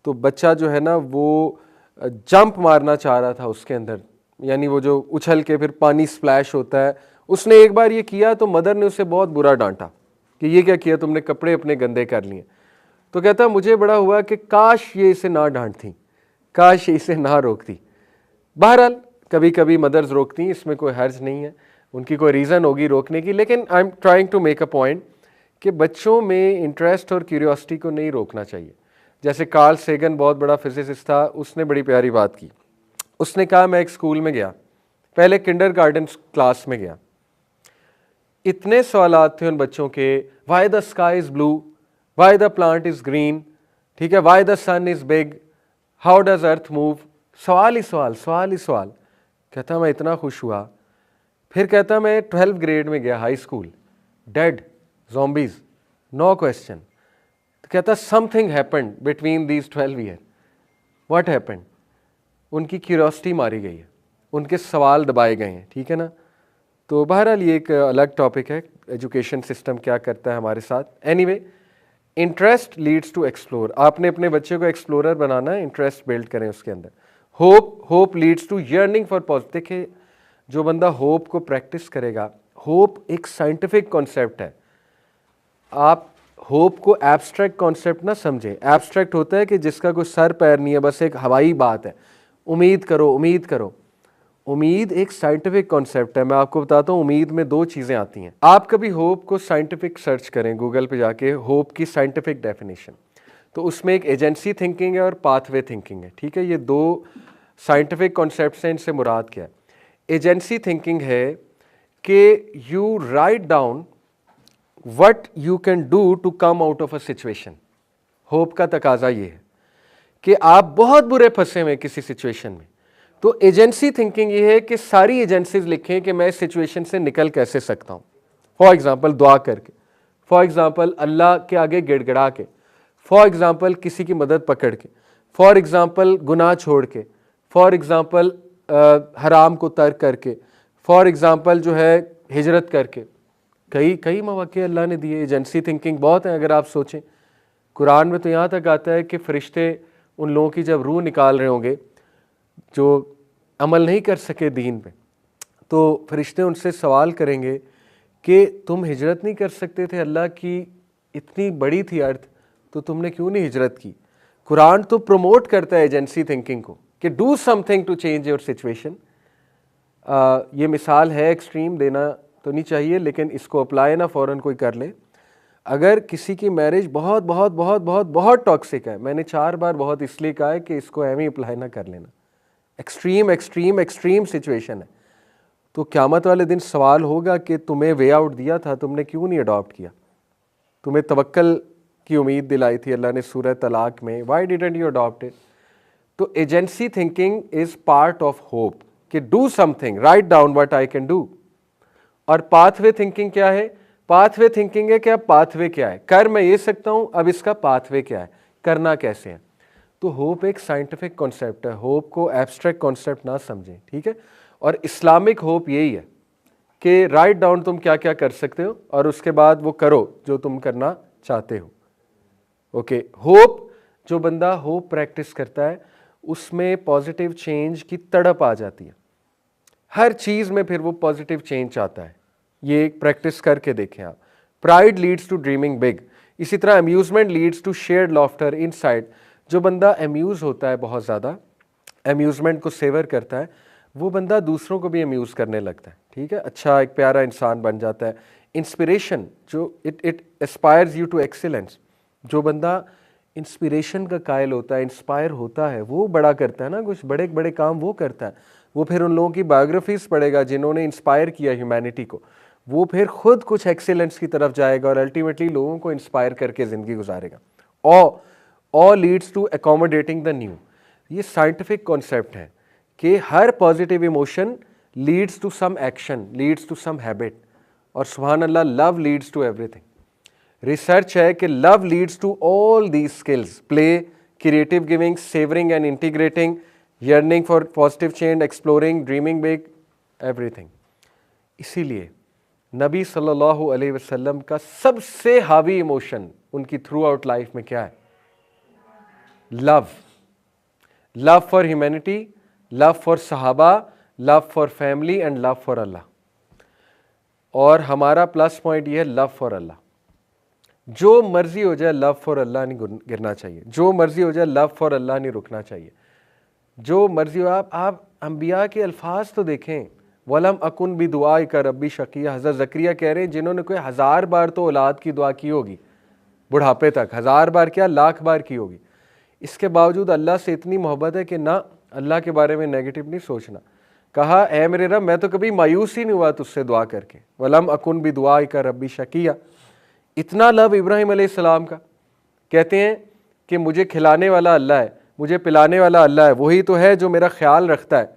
तो बच्चा जो है ना वो जंप मारना चाह रहा था उसके अंदर, यानी वो जो उछल के फिर पानी स्प्लैश होता है। उसने एक बार ये किया तो मदर ने उसे बहुत बुरा डांटा कि ये क्या किया तुमने, कपड़े अपने गंदे कर लिए। तो कहता मुझे बड़ा हुआ कि काश ये इसे ना डांटती, काश ये इसे ना रोकती। बहरहाल कभी कभी मदर्स रोकती, इसमें कोई हर्ज नहीं है, उनकी कोई रीज़न होगी रोकने की। लेकिन I am trying to make a point कि बच्चों में इंटरेस्ट और क्यूरियोसिटी को नहीं रोकना चाहिए। जैसे कार्ल सेगन बहुत बड़ा फिजिसिस्ट था, उसने बड़ी प्यारी बात की। उसने कहा मैं एक स्कूल में गया, पहले किंडरगार्टन क्लास में गया, इतने सवालात थे उन बच्चों के, why the sky is blue, why the plant is green, ठीक है, why the sun is big, how does earth move, सवाल ही सवाल। कहता मैं इतना खुश हुआ। फिर कहता मैं 12th ग्रेड में गया, high school, dead zombies, no question. तो कहता something happened between these 12 year. What happened? उनकी क्यूरियोसिटी मारी गई है, उनके सवाल दबाए गए हैं, ठीक है ना। तो बहरहाल ये एक अलग टॉपिक है, एजुकेशन सिस्टम क्या करता है हमारे साथ। Anyway, interest leads to explore. आपने अपने बच्चे को एक्सप्लोरर बनाना है, इंटरेस्ट बिल्ड करें उसके अंदर। Hope leads to yearning for positive. देखिए जो बंदा होप को प्रैक्टिस करेगा, होप एक साइंटिफिक कॉन्सेप्ट है। आप होप को एब्स्ट्रैक्ट कॉन्सेप्ट ना समझें। एब्स्ट्रैक्ट होता है कि जिसका कोई सर पैर नहीं है, बस एक हवाई बात है, उम्मीद करो। उम्मीद एक साइंटिफिक कॉन्सेप्ट है। मैं आपको बताता हूँ, उम्मीद में 2 चीज़ें आती हैं। आप कभी होप को साइंटिफिक सर्च करें गूगल पे जाके, होप की साइंटिफिक डेफिनेशन, तो उसमें एक एजेंसी थिंकिंग है और पाथवे थिंकिंग है, ठीक है। ये 2 साइंटिफिक कॉन्सेप्ट्स हैं। इनसे मुराद क्या है? एजेंसी थिंकिंग है कि you write down what you can do to come out of a situation. Hope का तकाजा ये है कि आप बहुत बुरे फंसे हुए किसी सिचुएशन में, तो एजेंसी थिंकिंग ये है कि सारी एजेंसीज लिखें कि मैं इस सिचुएशन से निकल कैसे सकता हूँ। फॉर एग्जाम्पल दुआ करके, फॉर एग्जाम्पल अल्लाह के आगे गिड़गिड़ा के, फॉर एग्जाम्पल किसी की मदद पकड़ के, फॉर एग्जाम्पल गुनाह छोड़ के, फॉर एग्जाम्पल हराम को तर्क करके, फॉर एग्जाम्पल जो है हिजरत करके। कई मौके अल्लाह ने दिए। एजेंसी थिंकिंग बहुत है अगर आप सोचें। कुरान में तो यहाँ तक आता है कि फरिश्ते उन लोगों की जब रूह निकाल रहे होंगे जो अमल नहीं कर सके दीन पे, तो फरिश्ते उनसे सवाल करेंगे कि तुम हिजरत नहीं कर सकते थे, अल्लाह की इतनी बड़ी थी अर्थ, तो तुमने क्यों नहीं हिजरत की। कुरान तो प्रमोट करता है एजेंसी थिंकिंग को कि do something to change your situation. ये मिसाल है एक्सट्रीम देना तो नहीं चाहिए, लेकिन इसको अप्लाई ना फ़ौरन कोई कर ले। अगर किसी की मैरिज बहुत बहुत बहुत बहुत बहुत टॉक्सिक है, मैंने 4 बार बहुत इसलिए कहा है कि इसको एम ही अप्लाई ना कर लेना, एक्सट्रीम एक्सट्रीम एक्सट्रीम सिचुएशन है, तो क़यामत वाले दिन सवाल होगा कि तुम्हें वे आउट दिया था, तुमने क्यों नहीं अडॉप्ट किया, तुम्हें तवक्कल की उम्मीद दिलाई थी अल्लाह ने सूरह तलाक में, why didn't you adopt it. तो agency thinking is part of hope कि do something, write down what I can do. और पाथवे थिंकिंग क्या है? पाथवे थिंकिंग है कि अब पाथवे क्या है, कर मैं ये सकता हूं, अब इसका पाथवे क्या है, करना कैसे है। तो होप एक साइंटिफिक कॉन्सेप्ट है, होप को एब्स्ट्रैक्ट कॉन्सेप्ट ना समझें, ठीक है। और इस्लामिक होप यही है कि राइट डाउन तुम क्या क्या कर सकते हो और उसके बाद वो करो जो तुम करना चाहते हो। ओके, होप, जो बंदा होप प्रैक्टिस करता है उसमें पॉजिटिव चेंज की तड़प आ जाती है, हर चीज़ में फिर वो पॉजिटिव चेंज चाहता है। ये एक प्रैक्टिस करके देखें आप। Pride leads to dreaming big. इसी तरह amusement leads to shared laughter inside. जो बंदा अम्यूज़ होता है, बहुत ज़्यादा अम्यूजमेंट को सेवर करता है, वो बंदा दूसरों को भी अम्यूज़ करने लगता है, ठीक है, अच्छा एक प्यारा इंसान बन जाता है। इंस्पिरेशन, जो it aspires you to excellence. जो बंदा इंस्पिरेशन का कायल होता है, इंस्पायर होता है, वो बड़ा करता है ना, कुछ बड़े बड़े काम वो करता है, वो फिर उन लोगों की बायोग्राफीज पढ़ेगा जिन्होंने इंस्पायर किया ह्यूमैनिटी को, वो फिर खुद कुछ एक्सीलेंस की तरफ जाएगा और अल्टीमेटली लोगों को इंस्पायर करके ज़िंदगी गुजारेगा। All leads to accommodating the new. ये साइंटिफिक कॉन्सेप्ट है कि हर positive emotion leads to some action, leads to some habit, और सुभान अल्लाह love leads to everything. Research है कि love leads to all these skills, play, creative giving, savouring and integrating, yearning for positive change, exploring, dreaming big, everything। इसीलिए नबी सल्लल्लाहु अलैहि वसल्लम का सबसे हावी इमोशन उनकी थ्रू आउट लाइफ में क्या है? Love. Love for humanity, love for सहाबा, love for family and love for अल्लाह। और हमारा प्लस पॉइंट ये है, लव फॉर अल्लाह। जो मर्जी हो जाए लव फॉर अल्लाह नहीं गिरना चाहिए, जो मर्जी हो जाए लव फॉर अल्लाह नहीं रुकना चाहिए, जो मर्जी हो। आप अंबिया के अल्फाज तो देखें, वलम अकुन भी दुआ का रब्बी शकिया। हज़रत ज़करिया कह रहे हैं जिन्होंने कोई 1000 बार तो औलाद की दुआ की होगी, बुढ़ापे तक 1000 बार क्या, लाख बार की होगी, इसके बावजूद अल्लाह से इतनी मोहब्बत है कि ना अल्लाह के बारे में नेगेटिव नहीं सोचना। कहा ए मेरे रब, मैं तो कभी मायूस ही नहीं हुआ तुझसे दुआ करके, वलम अकुन भी दुआ का रब्बी शकिया। इतना लव इब्राहिम अलैहिस्सलाम का। कहते हैं कि मुझे खिलाने वाला अल्लाह है, मुझे पिलाने वाला अल्लाह है, वही तो है जो मेरा ख्याल रखता है।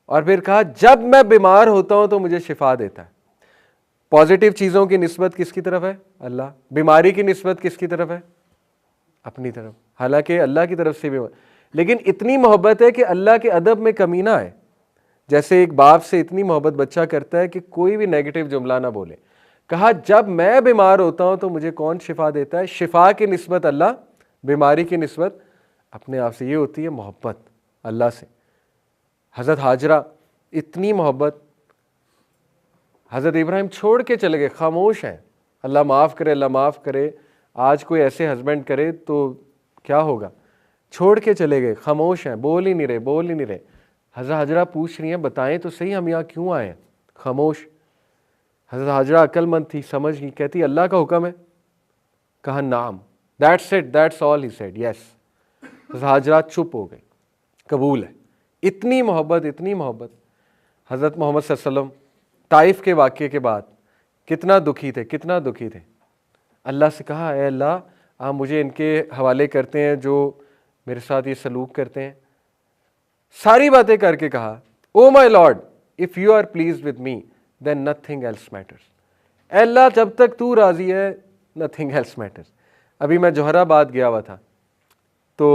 और फिर कहा जब मैं बीमार होता हूं तो मुझे शिफा देता है। पॉजिटिव चीज़ों की निस्बत किसकी तरफ है? अल्लाह। बीमारी की निस्बत किसकी तरफ है? अपनी तरफ। हालांकि अल्लाह की तरफ से भी, लेकिन इतनी मोहब्बत है कि अल्लाह के अदब में कमी ना है। जैसे एक बाप से इतनी मोहब्बत बच्चा करता है कि कोई भी नेगेटिव जुमला ना बोले। कहा जब मैं बीमार होता हूं तो मुझे कौन शिफा देता है? शिफा की निस्बत अल्लाह, बीमारी की निस्बत अपने आप से। ये होती है मोहब्बत अल्लाह से। हज़रत हाजरा, इतनी मोहब्बत। हज़रत इब्राहिम छोड़ के चले गए, खामोश हैं, अल्लाह माफ़ करे, अल्लाह माफ़ करे, आज कोई ऐसे हस्बैंड करे तो क्या होगा। छोड़ के चले गए, खामोश हैं, बोल ही नहीं रहे, बोल ही नहीं रहे। हज़रत हाजरा पूछ रही हैं बताएं तो सही हम यहाँ क्यों आए हैं, खामोश। हज़रत हाजरा अक्लमंद थी, समझ गई, कहती अल्लाह का हुक्म है। कहा नाम, that's it, that's all he said, yes. Hajra चुप हो गई, कबूल है। इतनी मोहब्बत, इतनी मोहब्बत। हज़रत मोहम्मद सल्लल्लाहु अलैहि वसल्लम ताइफ के वाक़े के बाद कितना दुखी थे, कितना दुखी थे। अल्लाह से कहा ए अल्लाह, आप मुझे इनके हवाले करते हैं जो मेरे साथ ये सलूक करते हैं। सारी बातें करके कहा oh my lord, if you are please with me then nothing else matters. अल्लाह जब तक तू राज़ी है नथिंग एल्स मैटर्स। अभी मैं जौहराबाद गया हुआ था, तो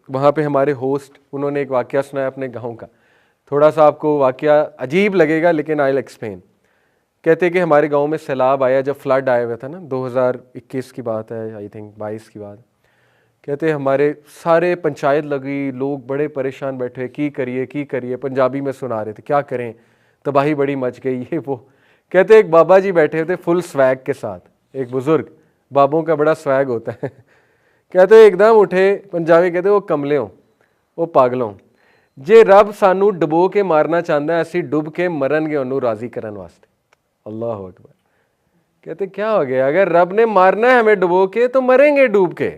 वहाँ पे हमारे होस्ट, उन्होंने एक वाक़या सुनाया अपने गांव का। थोड़ा सा आपको वाक़या अजीब लगेगा लेकिन आई विल एक्सप्लेन। कहते कि हमारे गांव में सैलाब आया, जब फ्लड आया हुआ था ना, 2021 की बात है, आई थिंक 22 की बात। कहते हमारे सारे पंचायत लगी, लोग बड़े परेशान बैठे, की करिए, पंजाबी में सुना रहे थे, क्या करें, तबाही बड़ी मच गई, ये वो। कहते एक बाबा जी बैठे थे फुल स्वैग के साथ, एक बुज़ुर्ग, बाबों का बड़ा स्वैग होता है। कहते एकदम उठे, पंजाबी कहते वो कमले हो, वो पागलों, जे रब सानू डुबो के मारना चाहता है, असी डुब के मरनगे उन्होंने राजी करने वास्ते। अल्लाह अकबर। कहते क्या हो गया, अगर रब ने मारना है हमें डुबो के तो मरेंगे डूब के।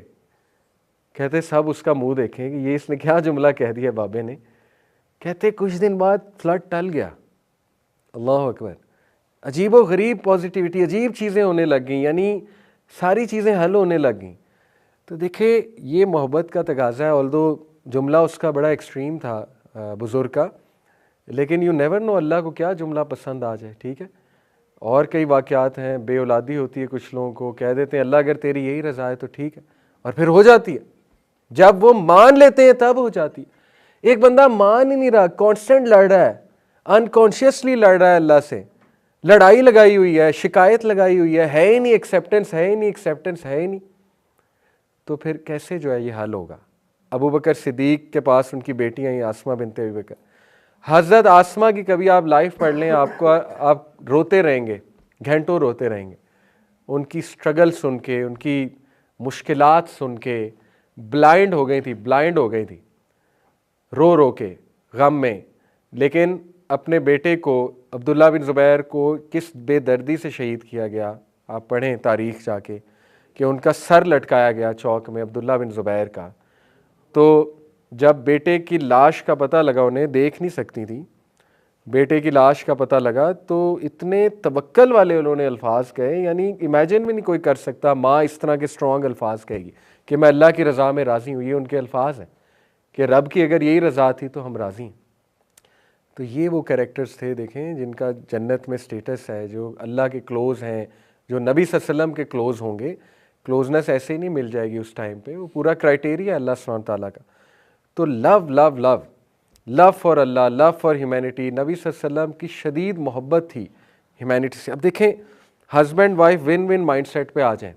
कहते सब उसका मुंह देखें कि ये इसने क्या जुमला कह दिया बाबे ने। कहते कुछ दिन बाद फ्लड टल गया। अल्लाह अकबर। अजीब व गरीब पॉजिटिविटी, अजीब चीज़ें होने लग गई, यानी सारी चीज़ें हल होने लग गई। तो देखे ये मोहब्बत का तकाजा है। ऑल्दो जुमला उसका बड़ा एक्सट्रीम था बुज़ुर्ग का, लेकिन यू नेवर नो अल्लाह को क्या जुमला पसंद आ जाए। ठीक है, और कई वाक़यात हैं, बेऔलादी होती है कुछ लोगों को, कह देते हैं अल्लाह अगर तेरी यही रज़ा है तो ठीक है, और फिर हो जाती है। जब वो मान लेते हैं तब हो जाती है। एक बंदा मान ही नहीं रहा, कॉन्स्टेंट लड़ रहा है, अनकॉन्शियसली लड़ रहा है अल्लाह से, लड़ाई लगाई हुई है, शिकायत लगाई हुई है ही नहीं एक्सेप्टेंस, है ही नहीं एक्सेप्टेंस, है ही नहीं। तो फिर कैसे जो है ये हल होगा। अबू बकर सिद्दीक के पास उनकी बेटियां हैं आसमा बिनते अबू बकर। हज़रत आसमा की कभी आप लाइफ पढ़ लें, आपको आप रोते रहेंगे, घंटों रोते रहेंगे। उनकी स्ट्रगल सुन के, उनकी मुश्किलात सुन के ब्लाइंड हो गई थी, ब्लाइंड हो गई थी रो रो के गम में। लेकिन अपने बेटे को, अब्दुल्ला बिन ज़ुबैर को किस बेदर्दी से शहीद किया गया, आप पढ़ें तारीख़ जाके, कि उनका सर लटकाया गया चौक में अब्दुल्ला बिन ज़ुबैर का। तो जब बेटे की लाश का पता लगा, उन्हें देख नहीं सकती थी, बेटे की लाश का पता लगा तो इतने तवक्कल वाले उन्होंने अल्फाज कहे, यानी इमेजिन भी नहीं कोई कर सकता माँ इस तरह के स्ट्रॉन्ग अल्फाज कहेगी कि मैं अल्लाह की रज़ा में राज़ी हूँ। ये उनके अल्फाज हैं कि रब की अगर यही रज़ा थी तो हम राज़ी हैं। तो ये वो कैरेक्टर्स थे देखें जिनका जन्नत में स्टेटस है, जो अल्लाह के क्लोज़ हैं, जो नबी सल्लल्लाहु अलैहि वसल्लम के क्लोज़ होंगे। क्लोजनेस ऐसे ही नहीं मिल जाएगी उस टाइम पे, वो पूरा क्राइटेरिया है अल्लाह सुब्हानहू ताला का। तो love love love love for Allah, love for humanity, नबी सल्लल्लाहु अलैहि वसल्लम की शदीद मोहब्बत थी ह्यूमैनिटी से। अब देखें husband wife win win mindset पे आ जाएं,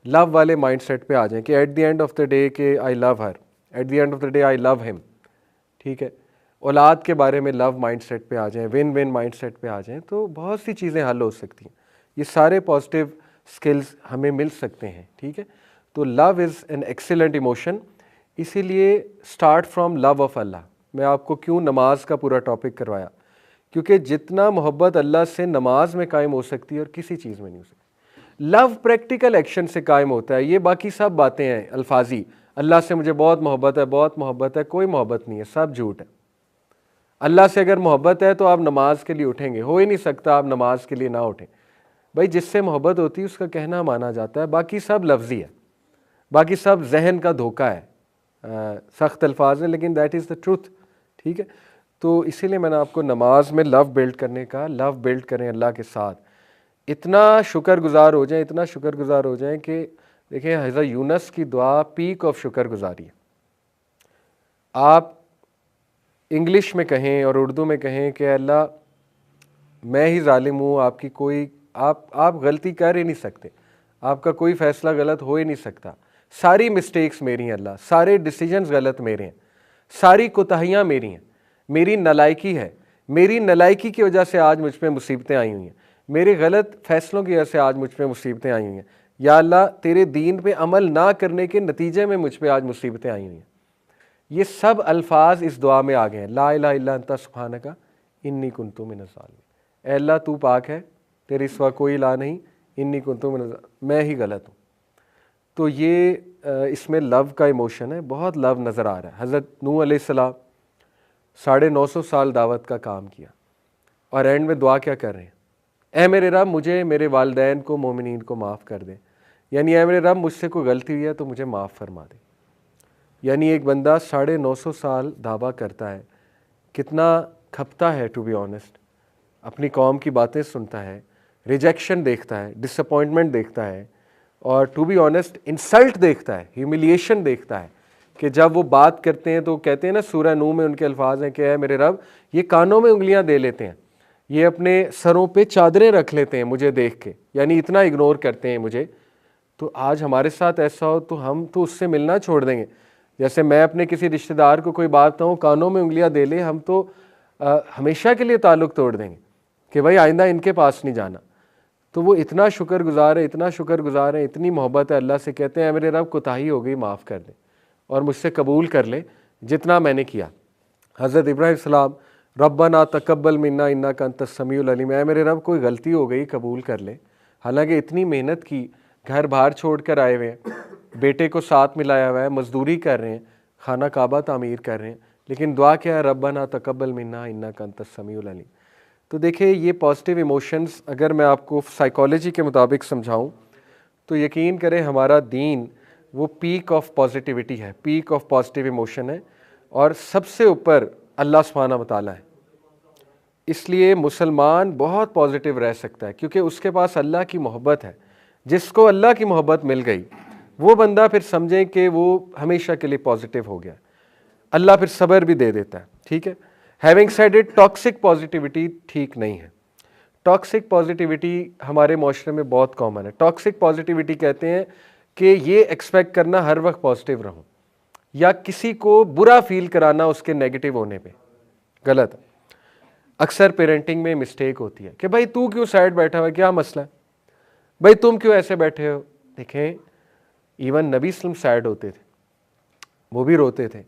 लव वाले माइंडसेट पे आ जाएं कि at the end of the day के I love her, at the end of the day I love him. ठीक है, औलाद के बारे में लव माइंडसेट पे आ जाएं, विन विन माइंडसेट पे आ जाएं, तो बहुत सी चीज़ें हल हो सकती हैं। ये सारे पॉजिटिव स्किल्स हमें मिल सकते हैं। ठीक है, तो love is an excellent emotion. इसीलिए स्टार्ट फ्रॉम लव ऑफ अल्लाह। मैं आपको क्यों नमाज का पूरा टॉपिक करवाया, क्योंकि जितना मोहब्बत अल्लाह से नमाज में कायम हो सकती है और किसी चीज़ में नहीं हो सकती। लव प्रैक्टिकल एक्शन से कायम होता है। ये बाकी सब बातें हैं अल्फाजी, अल्लाह से मुझे बहुत मोहब्बत है, बहुत मोहब्बत है, कोई मोहब्बत नहीं है, सब झूठ है। अल्लाह से अगर मोहब्बत है तो आप नमाज के लिए उठेंगे, हो ही नहीं सकता आप नमाज के लिए ना उठें। भाई जिससे मोहब्बत होती है उसका कहना माना जाता है, बाकी सब लफ्ज़ी है, बाकी सब जहन का धोखा है, सख्त अल्फाज है, लेकिन दैट इज़ द ट्रुथ। ठीक है, तो इसीलिए मैंने आपको नमाज में लव बिल्ड करने का, लव बिल्ड करें अल्लाह के साथ। इतना शुक्रगुजार हो जाएं, इतना शुक्रगुजार हो जाएं कि देखें हज़रत यूनुस की दुआ पीक ऑफ शुक्रगुजारी है। आप इंग्लिश में कहें और उर्दू में कहें कि अल्लाह मैं ही जालिम हूँ, आपकी कोई आप गलती कर ही नहीं सकते, आपका कोई फ़ैसला गलत हो ही नहीं सकता, सारी मिस्टेक्स मेरी हैं अल्लाह, सारे डिसीजंस गलत मेरे हैं, सारी कोताहियाँ मेरी हैं, मेरी नालायकी है, मेरी नालायकी की वजह से आज मुझ पर मुसीबतें आई हुई हैं, मेरे गलत फ़ैसलों की वजह से आज मुझ पर मुसीबतें आई हुई हैं। या अल्लाह तेरे दीन पे अमल ना करने के नतीजे में मुझ पर आज मुसीबतें आई हुई हैं। ये सब अल्फाज इस दुआ में आ गए हैं, ला इलाहा इल्ला अंता सुब्हानका इन्नी कुन्तु मिनज़ ज़ालिमीन। अल्लाह तू पाक है, तेरे सिवा कोई इलाह नहीं, इन्नी कुन्तु मिनज़, मैं ही गलत हूँ। तो ये इसमें लव का इमोशन है, बहुत लव नज़र आ रहा है। हज़रत नूह अलैहिस्सलाम 950 साल दावत का काम किया और एंड में दुआ क्या कर रहे हैं, ऐ मेरे रब मुझे, मेरे वालिदैन को, मोमिनीन को माफ़ कर दे। यानी ऐ मेरे रब मुझसे कोई गलती हुई है तो मुझे माफ़ फरमा दे। यानी एक बंदा 950 साल दावा करता है, कितना खपता है टू बी ऑनेस्ट, अपनी कौम की बातें सुनता है, रिजेक्शन देखता है, डिसअपॉइंटमेंट देखता है, और टू बी ऑनेस्ट इंसल्ट देखता है, ह्यूमिलिएशन देखता है कि जब वो बात करते हैं तो कहते हैं ना, सूरह नूह में उनके अल्फाज हैं कि है मेरे रब, ये कानों में उंगलियां दे लेते हैं, ये अपने सरों पे चादरें रख लेते हैं मुझे देख के, यानी इतना इग्नोर करते हैं मुझे। तो आज हमारे साथ ऐसा हो तो हम तो उससे मिलना छोड़ देंगे। जैसे मैं अपने किसी रिश्तेदार को कोई बात कहूँ, कानों में उंगलियां दे ले, हम तो हमेशा के लिए ताल्लुक़ तोड़ देंगे कि भाई आइंदा इनके पास नहीं जाना। तो वो इतना शुक्रगुजार है, इतना शुक्रगुजार है, इतनी मोहब्बत है अल्लाह से, कहते हैं मेरे रब कोताही हो गई, माफ़ कर दे और मुझसे कबूल कर ले जितना मैंने किया। हज़रत इब्राहीम सलाम रब्बना तकब्बल मिन्ना इन्नका अंतस समीउल अलीम, ऐ मेरे रब कोई गलती हो गई कबूल कर ले। हालांकि इतनी मेहनत की, घर बाहर छोड़ कर आए हुए हैं, बेटे को साथ मिलाया हुआ है, मजदूरी कर रहे हैं, खाना काबा तामीर कर रहे हैं, लेकिन दुआ क्या है, रब्बना तकब्बल मिन्ना इन्नका अंतस समीउल अलीम। तो देखिए ये पॉजिटिव इमोशंस अगर मैं आपको साइकोलॉजी के मुताबिक समझाऊं तो यकीन करें हमारा दीन वो पीक ऑफ पॉजिटिविटी है, पीक ऑफ पॉजिटिव इमोशन है, और सबसे ऊपर अल्लाह सुब्हानहू व तआला है। इसलिए मुसलमान बहुत पॉजिटिव रह सकता है क्योंकि उसके पास अल्लाह की मोहब्बत है। जिसको अल्लाह की मोहब्बत मिल गई वो बंदा फिर समझें कि वो हमेशा के लिए पॉजिटिव हो गया, अल्लाह फिर सब्र भी दे देता है। ठीक है, having said it, toxic positivity ठीक नहीं है। टॉक्सिक पॉजिटिविटी हमारे माशरे में बहुत कॉमन है। टॉक्सिक पॉजिटिविटी कहते हैं कि ये एक्सपेक्ट करना हर वक्त पॉजिटिव रहूं या किसी को बुरा फील कराना उसके नेगेटिव होने पे, गलत है। अक्सर पेरेंटिंग में मिस्टेक होती है कि भाई तू क्यों साइड बैठा हुआ है, क्या मसला है, भाई तुम क्यों ऐसे बैठे हो। देखें इवन नबी सल्लम सैड होते थे, वो भी रोते थे,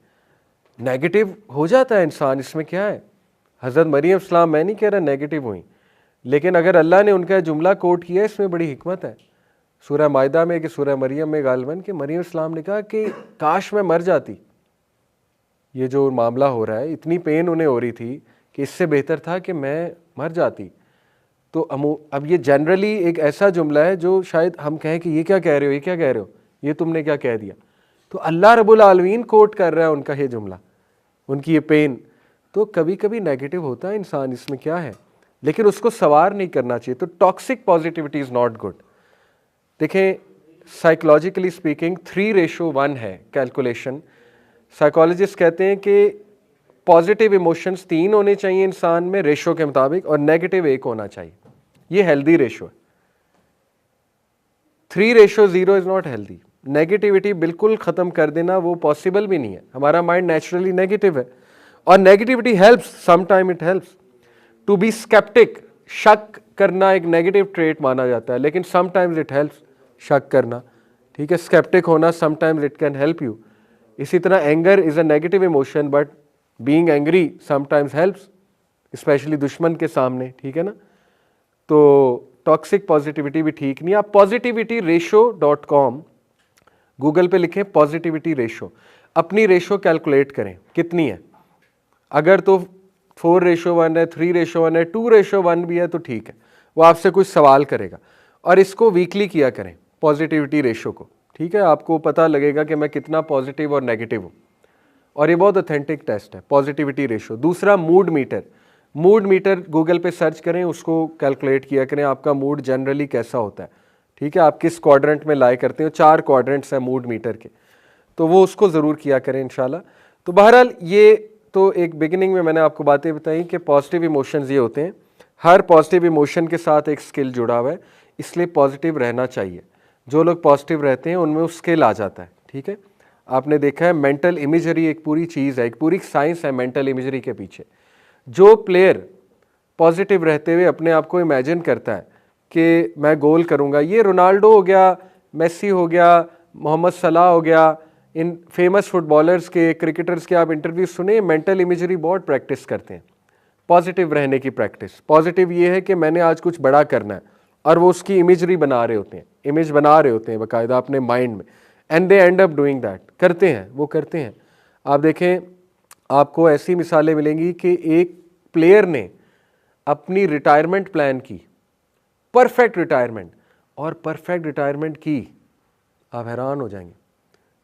नेगेटिव हो जाता है इंसान, इसमें क्या है। हज़रत मरियम सलाम, मैं नहीं कह रहा नेगेटिव हुई, लेकिन अगर अल्लाह ने उनका जुमला कोट किया इसमें बड़ी हिकमत है। सूरह मायदा में कि सूरह मरियम में गालिबन कि मरियम सलाम ने कहा कि काश मैं मर जाती, ये जो मामला हो रहा है इतनी पेन उन्हें हो रही थी कि इससे बेहतर था कि मैं मर जाती। तो अब ये जनरली एक ऐसा जुमला है जो शायद हम कहें कि ये क्या कह रहे हो, ये क्या कह रहे हो, ये तुमने क्या कह दिया। तो अल्लाह रब्बुल आलमीन कोट कर रहा है उनका ये जुमला, उनकी ये पेन। तो कभी कभी नेगेटिव होता है इंसान, इसमें क्या है, लेकिन उसको सवार नहीं करना चाहिए। तो toxic positivity is not good. देखें साइकोलॉजिकली स्पीकिंग 3:1 है कैलकुलेशन। साइकोलॉजिस्ट कहते हैं कि पॉजिटिव इमोशंस 3 होने चाहिए इंसान में रेशो के मुताबिक, और नेगेटिव 1 होना चाहिए। ये हेल्दी रेशो है। 3:0 इज़ नॉट हेल्दी। नेगेटिविटी बिल्कुल ख़त्म कर देना वो पॉसिबल भी नहीं है। हमारा माइंड नेचुरली नेगेटिव है, और negativity helps, some time it helps. To be skeptic, शक करना एक नेगेटिव ट्रेट माना जाता है, लेकिन समटाइम्स इट हेल्प्स शक करना। ठीक है, स्केप्टिक होना sometimes it can help you. इसी तरह anger is a negative emotion, but being angry sometimes helps, specially दुश्मन के सामने। ठीक है ना, तो टॉक्सिक पॉजिटिविटी भी ठीक नहीं। आप positivityratio.com गूगल पे लिखें पॉजिटिविटी रेशो, अपनी रेशो कैलकुलेट करें कितनी है। अगर तो 4:1 है, 3:1 है, 2:1 भी है तो ठीक है, वो आपसे कुछ सवाल करेगा, और इसको वीकली किया करें पॉजिटिविटी रेशो को। ठीक है, आपको पता लगेगा कि मैं कितना पॉजिटिव और नेगेटिव हूँ, और ये बहुत ऑथेंटिक टेस्ट है पॉजिटिविटी रेशो। दूसरा mood meter, mood meter Google पे सर्च करें, उसको कैलकुलेट किया करें आपका मूड जनरली कैसा होता है। ठीक है, आप किस क्वाड्रेंट में लाई करते हो, 4 क्वाड्रेंट्स हैं मूड मीटर के, तो वो उसको ज़रूर किया करें इंशाल्लाह। तो बहरहाल ये तो एक बिगिनिंग में मैंने आपको बातें बताई कि पॉजिटिव इमोशंस ये होते हैं, हर पॉजिटिव इमोशन के साथ एक स्किल जुड़ा हुआ है, इसलिए पॉजिटिव रहना चाहिए। जो लोग पॉजिटिव रहते हैं उनमें वो स्किल आ जाता है। ठीक है, आपने देखा है मेंटल इमेजरी एक पूरी चीज़ है, एक पूरी साइंस है मेंटल इमेजरी के पीछे। जो प्लेयर पॉजिटिव रहते हुए अपने आप को इमेजिन करता है कि मैं गोल करूंगा, ये रोनाल्डो हो गया, मेसी हो गया, मोहम्मद सलाह हो गया, इन फेमस फुटबॉलर्स के, क्रिकेटर्स के आप इंटरव्यू सुने, मेंटल इमेजरी बहुत प्रैक्टिस करते हैं, पॉजिटिव रहने की प्रैक्टिस। पॉजिटिव ये है कि मैंने आज कुछ बड़ा करना है, और वो उसकी इमेजरी बना रहे होते हैं, इमेज बना रहे होते हैं बाकायदा अपने माइंड में, and they and up doing that, करते हैं, वो करते हैं। आप देखें, आपको ऐसी मिसालें मिलेंगी कि एक प्लेयर ने अपनी रिटायरमेंट प्लान की, परफेक्ट रिटायरमेंट, और परफेक्ट रिटायरमेंट की, आप हैरान हो जाएंगे।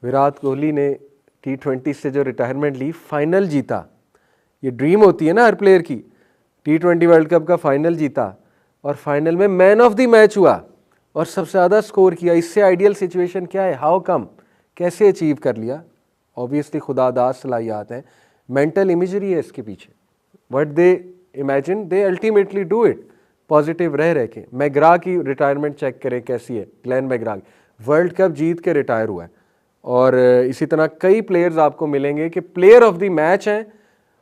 विराट कोहली ने T20 से जो रिटायरमेंट ली, फाइनल जीता। ये ड्रीम होती है ना हर प्लेयर की, T20 वर्ल्ड कप का फाइनल जीता, और फाइनल में मैन ऑफ द मैच हुआ और सबसे ज़्यादा स्कोर किया। इससे आइडियल सिचुएशन क्या है, हाउ कम, कैसे अचीव कर लिया। ऑब्वियसली खुदादार सलाहियात हैं, मेंटल इमेजरी है इसके पीछे। What they imagine they ultimately do it, positive रह के। मैग्रा की रिटायरमेंट चेक करें कैसी है, ग्लेन मैग्रा वर्ल्ड कप जीत के रिटायर हुआ है। और इसी तरह कई प्लेयर्स आपको मिलेंगे कि प्लेयर ऑफ द मैच हैं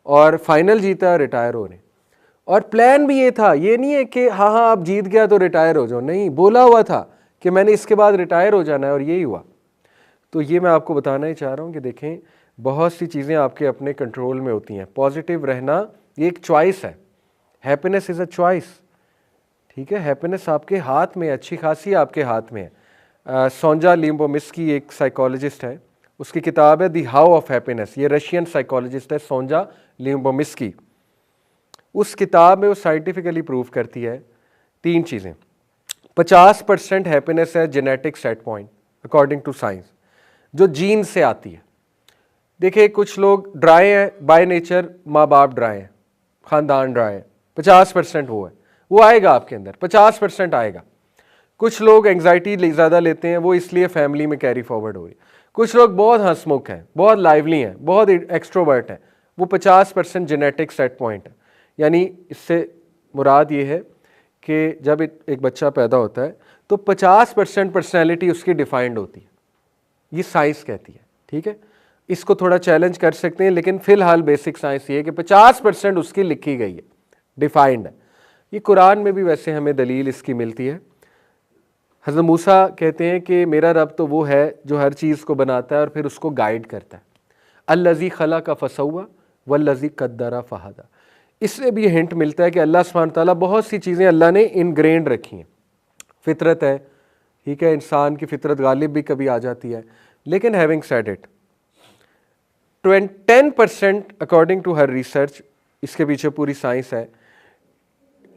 और फाइनल जीता, रिटायर हो रहे। और प्लान भी ये था, ये नहीं है कि हाँ हाँ आप जीत गया तो रिटायर हो जाओ, नहीं, बोला हुआ था कि मैंने इसके बाद रिटायर हो जाना है, और यही हुआ। तो ये मैं आपको बताना ही चाह रहा हूँ कि देखें बहुत सी चीज़ें आपके अपने कंट्रोल में होती हैं। पॉजिटिव रहना ये एक चॉइस है। हैप्पीनेस इज़ अ चॉइस, ठीक है। हैप्पीनेस आपके हाथ में है, अच्छी खासी आपके हाथ में है। सोंजा लिम्बोमिस्की एक साइकोलॉजिस्ट है, उसकी किताब है दी हाउ ऑफ हैप्पीनेस। ये रशियन साइकोलॉजिस्ट है सोंजा लिम्बोमिस्की। उस किताब में वो साइंटिफिकली प्रूव करती है 3 चीज़ें। 50% हैप्पीनेस है genetic set point according to science, जो जीन से आती है। देखिए कुछ लोग ड्राई हैं बाय नेचर, माँ बाप ड्राई हैं, ख़ानदान ड्राई है, 50% वो आएगा आपके अंदर, 50% आएगा। कुछ लोग एंग्जाइटी ज़्यादा लेते हैं, वो इसलिए फैमिली में कैरी फॉरवर्ड हो रही। कुछ लोग बहुत हंसमुख हैं, बहुत लाइवली हैं, बहुत एक्सट्रोवर्ट हैं, वो 50% जेनेटिक सेट पॉइंट है। यानी इससे मुराद ये है कि जब एक बच्चा पैदा होता है तो 50% पर्सनैलिटी उसकी डिफाइंड होती है, ये साइंस कहती है, ठीक है। इसको थोड़ा चैलेंज कर सकते हैं, लेकिन फिलहाल बेसिक साइंस ये है कि 50% उसकी लिखी गई है, डिफाइंड है। ये कुरान में भी वैसे हमें दलील इसकी मिलती है। हज़रत मूसा कहते हैं कि मेरा रब तो वो है जो हर चीज़ को बनाता है और फिर उसको गाइड करता है। अल्लज़ी खला का फसौआ वल्लज़ी कद्दरा फ़हदा। इससे भी हिंट मिलता है कि अल्लाह सुब्हानहू तआला बहुत सी चीज़ें अल्लाह ने इनग्रेन्ड रखी हैं। फितरत है, ठीक है, इंसान की फितरत गालिब भी कभी आ जाती है, लेकिन having said it 10% according to her research, इसके पीछे पूरी साइंस है।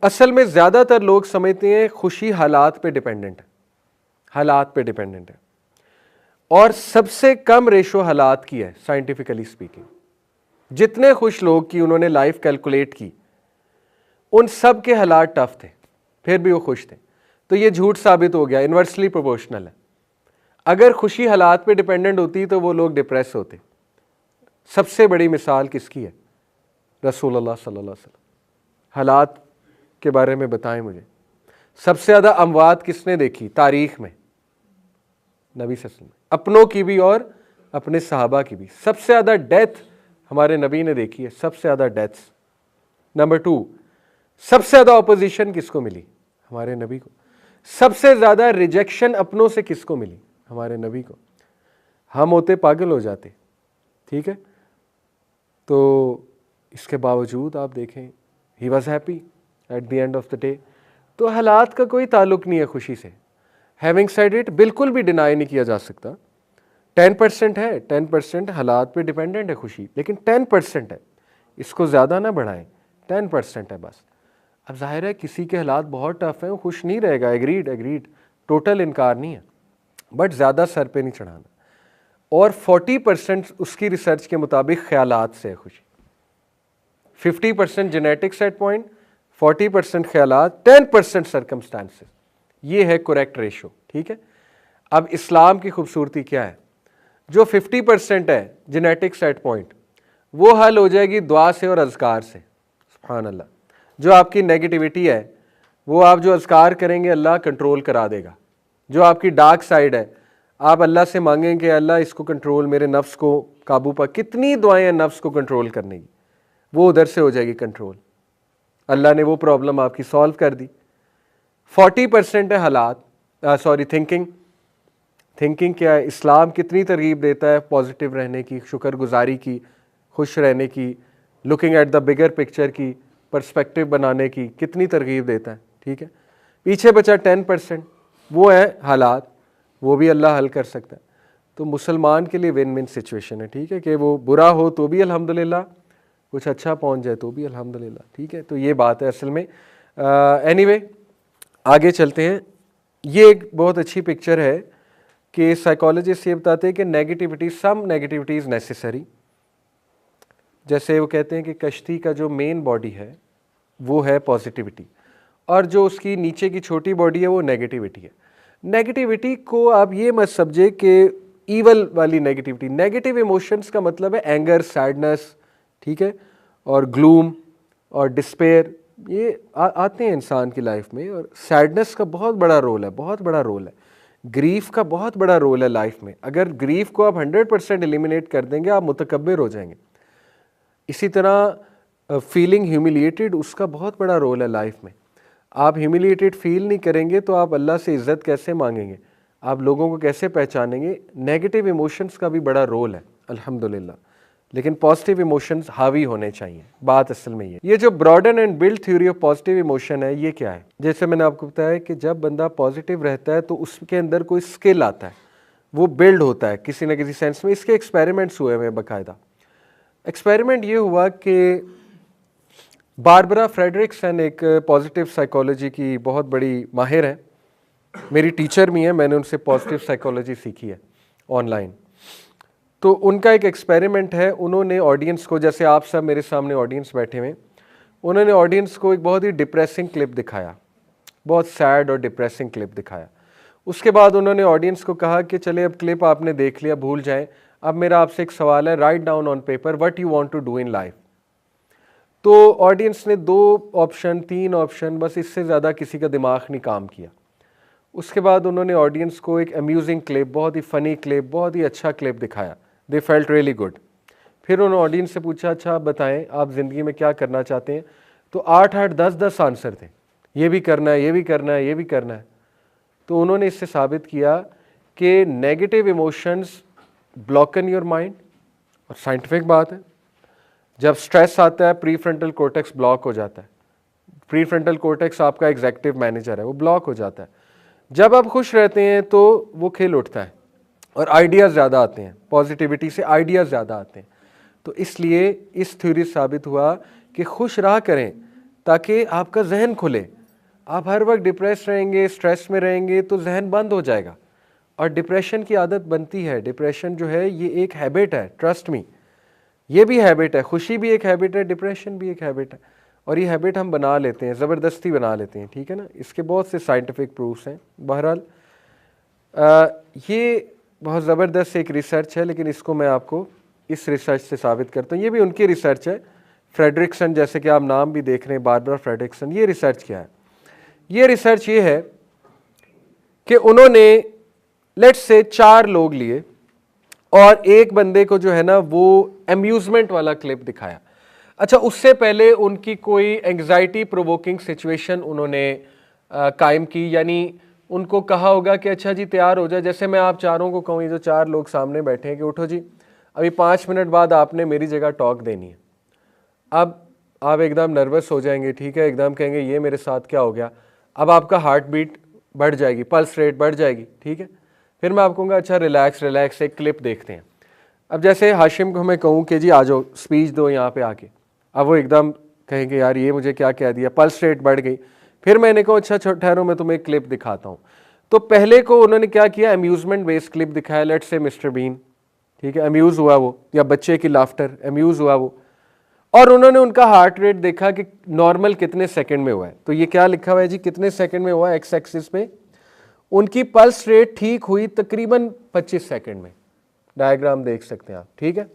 असल में ज़्यादातर लोग समझते हैं खुशी हालात पे डिपेंडेंट है, हालात पे डिपेंडेंट है, और सबसे कम रेशो हालात की है साइंटिफिकली स्पीकिंग। जितने खुश लोग की उन्होंने लाइफ कैलकुलेट की, उन सब के हालात टफ थे, फिर भी वो खुश थे। तो ये झूठ साबित हो गया, इन्वर्सली प्रोपोर्शनल है। अगर खुशी हालात पे डिपेंडेंट होती तो वो लोग डिप्रेस होते। सबसे बड़ी मिसाल किसकी है? रसूलुल्लाह सल्लल्लाहु अलैहि वसल्लम। हालात के बारे में बताएं मुझे। सबसे ज़्यादा अमवात किसने देखी तारीख में? नबी सल्लल्लाहु अलैहि वसल्लम, अपनों की भी और अपने सहाबा की भी। सबसे ज़्यादा डेथ हमारे नबी ने देखी है, सबसे ज़्यादा डेथ्स। नंबर 2, सबसे ज़्यादा ऑपोजिशन किसको मिली? हमारे नबी को। सबसे ज़्यादा रिजेक्शन अपनों से किसको मिली? हमारे नबी को। हम होते पागल हो जाते, ठीक है। तो इसके बावजूद आप देखें, he was happy at the end of the day. तो हालात का कोई ताल्लुक नहीं है खुशी से। हैविंग सेड इट, बिल्कुल भी डिनाई नहीं किया जा सकता। 10% है, 10% हालात पे डिपेंडेंट है खुशी, लेकिन 10% है, इसको ज़्यादा ना बढ़ाएं। 10% है बस। अब जाहिर है किसी के हालात बहुत टफ हैं, वो खुश नहीं रहेगा, एग्रीड, टोटल इनकार नहीं है, बट ज़्यादा सर पे नहीं चढ़ाना। और 40% उसकी रिसर्च के मुताबिक ख्यालात से है खुशी। 50% जेनेटिक सेट पॉइंट, 40% ख्यालात, 10% सर्कमस्टांसेस। ये है करेक्ट रेशो, ठीक है। अब इस्लाम की खूबसूरती क्या है? जो 50% है जेनेटिक सेट पॉइंट, वो हल हो जाएगी दुआ से और अज़कार से। सुभान अल्लाह। जो आपकी नेगेटिविटी है, वो आप जो अज़कार करेंगे अल्लाह कंट्रोल करा देगा। जो आपकी डार्क साइड है, आप अल्लाह से मांगेंगे अल्लाह इसको कंट्रोल, मेरे नफ्स को काबू पा। कितनी दुआएं हैं नफ्स को कंट्रोल करने की, वो उधर से हो जाएगी कंट्रोल। अल्लाह ने वो प्रॉब्लम आपकी सॉल्व कर दी। 40% है हालात, थिंकिंग। थिंकिंग क्या है? इस्लाम कितनी तरगीब देता है पॉजिटिव रहने की, शुक्रगुजारी की, खुश रहने की, looking at the bigger picture की, पर्सपेक्टिव बनाने की, कितनी तरगीब देता है, ठीक है। पीछे बचा 10%, वो है हालात, वो भी अल्लाह हल कर सकता है। तो मुसलमान के लिए विन विन सिचुएशन है, ठीक है, कि वो बुरा हो तो भी अल्हम्दुलिल्लाह, कुछ अच्छा पहुंच जाए तो भी अल्हम्दुलिल्लाह, ठीक है। तो ये बात है असल में। एनीवे आगे चलते हैं। ये एक बहुत अच्छी पिक्चर है कि साइकोलॉजिस्ट ये बताते हैं कि negativity, some negativity is necessary. जैसे वो कहते हैं कि कश्ती का जो मेन बॉडी है वो है पॉजिटिविटी, और जो उसकी नीचे की छोटी बॉडी है वो नेगेटिविटी है। नेगेटिविटी को आप ये मत समझे कि ईवल वाली नेगेटिविटी। नेगेटिव इमोशंस का मतलब है एंगर, सैडनेस, ठीक है, और ग्लूम और डिस्पेयर, ये आते हैं इंसान की लाइफ में। और सैडनेस का बहुत बड़ा रोल है, बहुत बड़ा रोल है। ग्रीफ का बहुत बड़ा रोल है लाइफ में। अगर ग्रीफ को आप 100% एलिमिनेट कर देंगे, आप मुतकब्बिर हो जाएंगे। इसी तरह फीलिंग ह्यूमिलिएटेड, उसका बहुत बड़ा रोल है लाइफ में। आप ह्यूमिलिएटेड फील नहीं करेंगे तो आप अल्लाह से इज़्ज़त कैसे मांगेंगे, आप लोगों को कैसे पहचानेंगे? नेगेटिव इमोशंस का भी बड़ा रोल है अल्हम्दुलिल्लाह। लेकिन पॉजिटिव इमोशंस हावी होने चाहिए। बात असल में ये जो broaden and build theory of positive emotion है, ये क्या है? जैसे मैंने आपको बताया कि जब बंदा पॉजिटिव रहता है तो उसके अंदर कोई स्किल आता है, वो बिल्ड होता है किसी न किसी सेंस में। इसके एक्सपेरिमेंट्स हुए हैं बाकायदा। एक्सपेरिमेंट ये हुआ कि बारबरा फ्रेडरिक्सन एक पॉजिटिव साइकोलॉजी की बहुत बड़ी माहिर है, मेरी टीचर भी है, मैंने उनसे पॉजिटिव साइकोलॉजी सीखी है ऑनलाइन। तो उनका एक एक्सपेरिमेंट है, उन्होंने ऑडियंस को, जैसे आप सब मेरे सामने ऑडियंस बैठे हुए, उन्होंने ऑडियंस को एक बहुत ही डिप्रेसिंग क्लिप दिखाया, बहुत सैड और डिप्रेसिंग क्लिप दिखाया। उसके बाद उन्होंने ऑडियंस को कहा कि चले अब क्लिप आपने देख लिया, भूल जाएं, अब मेरा आपसे एक सवाल है, write down on paper what you want to do in life. तो ऑडियंस ने 2 ऑप्शन 3 ऑप्शन, बस इससे ज़्यादा किसी का दिमाग नहीं काम किया। उसके बाद उन्होंने ऑडियंस को एक अम्यूजिंग क्लिप, बहुत ही फ़नी क्लिप, बहुत ही अच्छा क्लिप दिखाया। They felt really good. फिर उन्होंने ऑडियंस से पूछा, अच्छा आप बताएं आप ज़िंदगी में क्या करना चाहते हैं? तो 8-8 10-10 आंसर थे, ये भी करना है, ये भी करना है, ये भी करना है। तो उन्होंने इससे साबित किया कि नेगेटिव इमोशंस ब्लॉकन योर माइंड, और साइंटिफिक बात है। जब स्ट्रेस आता है प्री फ्रंटल कोर्टेक्स ब्लॉक हो जाता है। प्री फ्रंटल कोर्टेक्स आपका एग्जीक्यूटिव मैनेजर है, वो ब्लॉक हो जाता है। जब आप खुश रहते हैं तो वो खिल उठता है और आइडियाज़ ज़्यादा आते हैं, पॉजिटिविटी से आइडियाज़ ज़्यादा आते हैं। तो इसलिए इस थ्योरी साबित हुआ कि खुश रहा करें ताकि आपका जहन खुले। आप हर वक्त डिप्रेस रहेंगे, स्ट्रेस में रहेंगे तो जहन बंद हो जाएगा और डिप्रेशन की आदत बनती है। डिप्रेशन जो है ये एक हैबिट है, ट्रस्ट मी, ये भी हैबिट है। खुशी भी एक हैबिट है, डिप्रेशन भी एक हैबिट है, और ये हैबिट हम बना लेते हैं, ज़बरदस्ती बना लेते हैं, ठीक है ना। इसके बहुत से साइंटिफिक प्रूफ्स हैं। बहरहाल ये बहुत ज़बरदस्त एक रिसर्च है, लेकिन इसको मैं आपको इस रिसर्च से साबित करता हूँ। ये भी उनकी रिसर्च है, फ्रेडरिक्सन, जैसे कि आप नाम भी देख रहे हैं, बारबरा फ्रेडरिक्सन। ये रिसर्च क्या है? ये रिसर्च ये है कि उन्होंने लेट्स से 4 लोग लिए और एक बंदे को जो है ना वो अम्यूजमेंट वाला क्लिप दिखाया। अच्छा, उससे पहले उनकी कोई एंग्जाइटी प्रोवोकिंग सिचुएशन उन्होंने कायम की, यानी उनको कहा होगा कि अच्छा जी तैयार हो जाए। जैसे मैं आप चारों को कहूँ, ये जो 4 लोग सामने बैठे हैं, कि उठो जी, अभी 5 मिनट बाद आपने मेरी जगह टॉक देनी है। अब आप एकदम नर्वस हो जाएंगे, ठीक है, एकदम कहेंगे ये मेरे साथ क्या हो गया। अब आपका हार्ट बीट बढ़ जाएगी, पल्स रेट बढ़ जाएगी, ठीक है। फिर मैं आपको कहूँगा अच्छा रिलैक्स रिलैक्स, एक क्लिप देखते हैं। अब जैसे हाशिम को मैं कहूँ कि जी आ जाओ स्पीच दो यहाँ पे आके, अब वो एकदम कहेंगे यार ये मुझे क्या कह दिया, पल्स रेट बढ़ गई। फिर मैंने कहा अच्छा ठहरो, मैं तुम्हें एक क्लिप दिखाता हूँ। तो पहले को उन्होंने क्या किया, अम्यूजमेंट बेस्ड क्लिप दिखाया, लेट्स से मिस्टर बीन, ठीक है, अम्यूज हुआ वो, या बच्चे की लाफ्टर, अम्यूज हुआ वो, और उन्होंने उनका हार्ट रेट देखा कि नॉर्मल कितने सेकंड में हुआ है। तो ये क्या लिखा हुआ है जी, कितने सेकंड में हुआ है, एक्स एक्सिस पे। उनकी पल्स रेट ठीक हुई तकरीबन 25 सेकंड में, डायग्राम देख सकते हैं आप, ठीक है।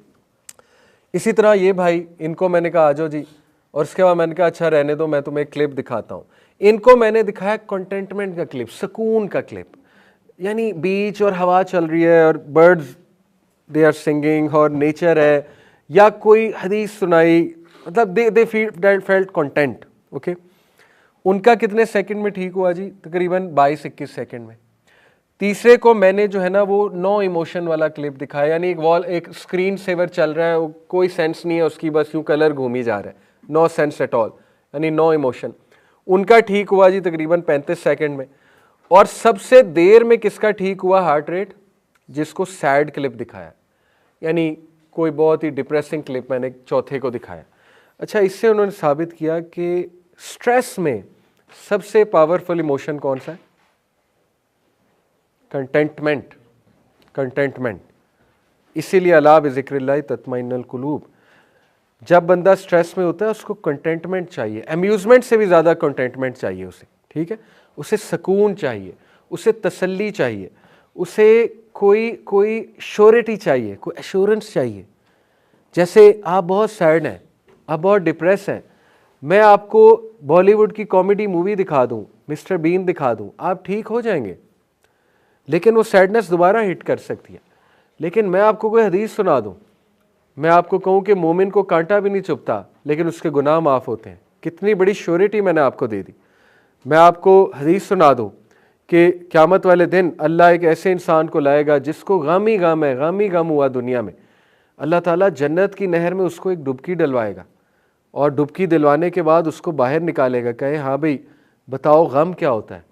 इसी तरह ये भाई, इनको मैंने कहा आ जाओ जी, और उसके बाद मैंने कहा अच्छा रहने दो, मैं तुम्हें एक क्लिप दिखाता हूँ। इनको मैंने दिखाया कंटेंटमेंट का क्लिप, सुकून का क्लिप, यानी बीच और हवा चल रही है और बर्ड्स दे आर सिंगिंग और नेचर है, या कोई हदीस सुनाई, मतलब दे फेल्ट कंटेंट, ओके। उनका कितने सेकंड में ठीक हुआ जी, तकरीबन 22-21 सेकंड में। तीसरे को मैंने जो है ना वो नो इमोशन वाला क्लिप दिखाया, यानी एक स्क्रीन सेवर चल रहा है, कोई सेंस नहीं है उसकी, बस यूं कलर घूमी जा रहा है, नो सेंस एट ऑल, यानी नो इमोशन। उनका ठीक हुआ जी तकरीबन 35 सेकंड में। और सबसे देर में किसका ठीक हुआ हार्ट रेट, जिसको सैड क्लिप दिखाया, यानी कोई बहुत ही डिप्रेसिंग क्लिप मैंने चौथे को दिखाया। अच्छा, इससे उन्होंने साबित किया कि स्ट्रेस में सबसे पावरफुल इमोशन कौन सा है, कंटेंटमेंट, कंटेंटमेंट। इसीलिए अला बिज़िक्रिल्लाह तत्मइन्नुल कुलूब। जब बंदा स्ट्रेस में होता है उसको कंटेंटमेंट चाहिए, अम्यूजमेंट से भी ज़्यादा कंटेंटमेंट चाहिए उसे, ठीक है। उसे सुकून चाहिए, उसे तसल्ली चाहिए, उसे कोई श्योरिटी चाहिए, कोई एश्योरेंस चाहिए। जैसे आप बहुत सैड हैं, आप बहुत डिप्रेस हैं, मैं आपको बॉलीवुड की कॉमेडी मूवी दिखा दूं, मिस्टर बीन दिखा दूं, आप ठीक हो जाएंगे, लेकिन वो सैडनेस दोबारा हिट कर सकती है। लेकिन मैं आपको कोई हदीस सुना दूं, मैं आपको कहूं कि मोमिन को कांटा भी नहीं चुभता लेकिन उसके गुनाह माफ़ होते हैं, कितनी बड़ी श्योरिटी मैंने आपको दे दी। मैं आपको हदीस सुना दूं कि क़यामत वाले दिन अल्लाह एक ऐसे इंसान को लाएगा जिसको गम ही गम है, गम ही गम हुआ दुनिया में, अल्लाह ताला जन्नत की नहर में उसको एक डुबकी डलवाएगा और डुबकी दिलवाने के बाद उसको बाहर निकालेगा, कहे हाँ भाई बताओ गम क्या होता है,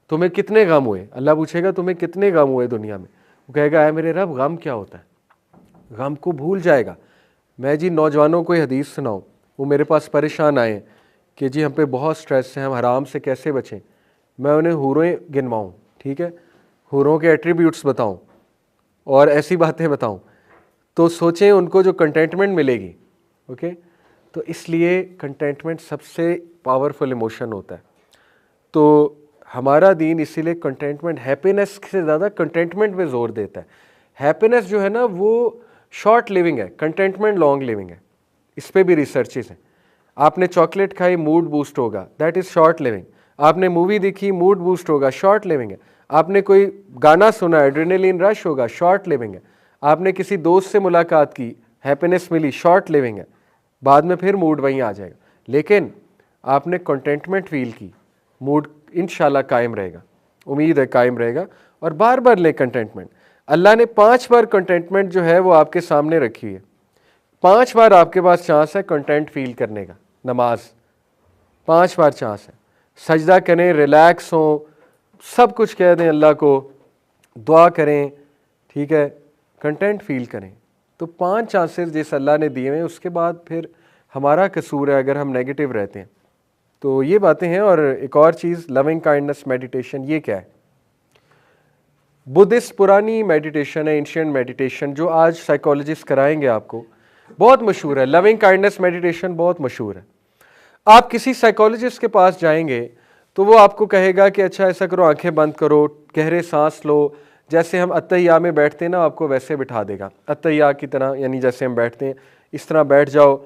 तुम्हें कितने गम हुए। अल्लाह पूछेगा तुम्हें कितने गम हुए दुनिया में, वो कहेगा है मेरे रब गम क्या होता है, गम को भूल जाएगा। मैं जी नौजवानों को ये हदीस सुनाऊँ, वो मेरे पास परेशान आए कि जी हम पे बहुत स्ट्रेस है, हम हराम से कैसे बचें। मैं उन्हें हूरें गिनवाऊँ, ठीक है, हूरों के एट्रीब्यूट्स बताऊँ और ऐसी बातें बताऊँ, तो सोचें उनको जो कंटेंटमेंट मिलेगी। ओके, तो इसलिए कंटेंटमेंट सबसे पावरफुल इमोशन होता है। तो हमारा दीन इसीलिए कंटेंटमेंट, हैप्पीनेस से ज़्यादा कंटेंटमेंट पे जोर देता है। हैप्पीनेस जो है ना वो शॉर्ट लिविंग है, कंटेंटमेंट लॉन्ग लिविंग है। इस पे भी रिसर्चेस हैं। आपने चॉकलेट खाई मूड बूस्ट होगा, दैट इज़ शॉर्ट लिविंग। आपने मूवी देखी मूड बूस्ट होगा, शॉर्ट लिविंग है। आपने कोई गाना सुना, एड्रेनलिन रश होगा, शॉर्ट लिविंग है। आपने किसी दोस्त से मुलाकात की, हैप्पीनेस मिली, शॉर्ट लिविंग है, बाद में फिर मूड वहीं आ जाएगा। लेकिन आपने कंटेंटमेंट फील की, मूड इंशाल्लाह कायम रहेगा, उम्मीद है कायम रहेगा। और बार बार ले कंटेंटमेंट। अल्लाह ने 5 बार कंटेंटमेंट जो है वो आपके सामने रखी है। 5 बार आपके पास चांस है कंटेंट फील करने का। नमाज 5 बार चांस है, सजदा करें, रिलैक्स हों, सब कुछ कह दें अल्लाह को, दुआ करें, ठीक है, कंटेंट फील करें। तो 5 चांसेस जिस अल्लाह ने दिए हैं, उसके बाद फिर हमारा कसूर है अगर हम नेगेटिव रहते हैं। तो ये बातें हैं। और एक और चीज़, लविंग काइंडनेस मेडिटेशन, ये क्या है? बुद्धिस्ट पुरानी मेडिटेशन है, एंशिएंट मेडिटेशन, जो आज साइकोलॉजिस्ट कराएंगे आपको, बहुत मशहूर है। लविंग काइंडनेस मेडिटेशन बहुत मशहूर है। आप किसी साइकोलॉजिस्ट के पास जाएंगे तो वो आपको कहेगा कि अच्छा ऐसा करो, आंखें बंद करो, गहरे सांस लो, जैसे हम अत्तहिया में बैठते हैं ना, आपको वैसे बिठा देगा, अत्तहिया की तरह, यानी जैसे हम बैठते हैं इस तरह बैठ जाओ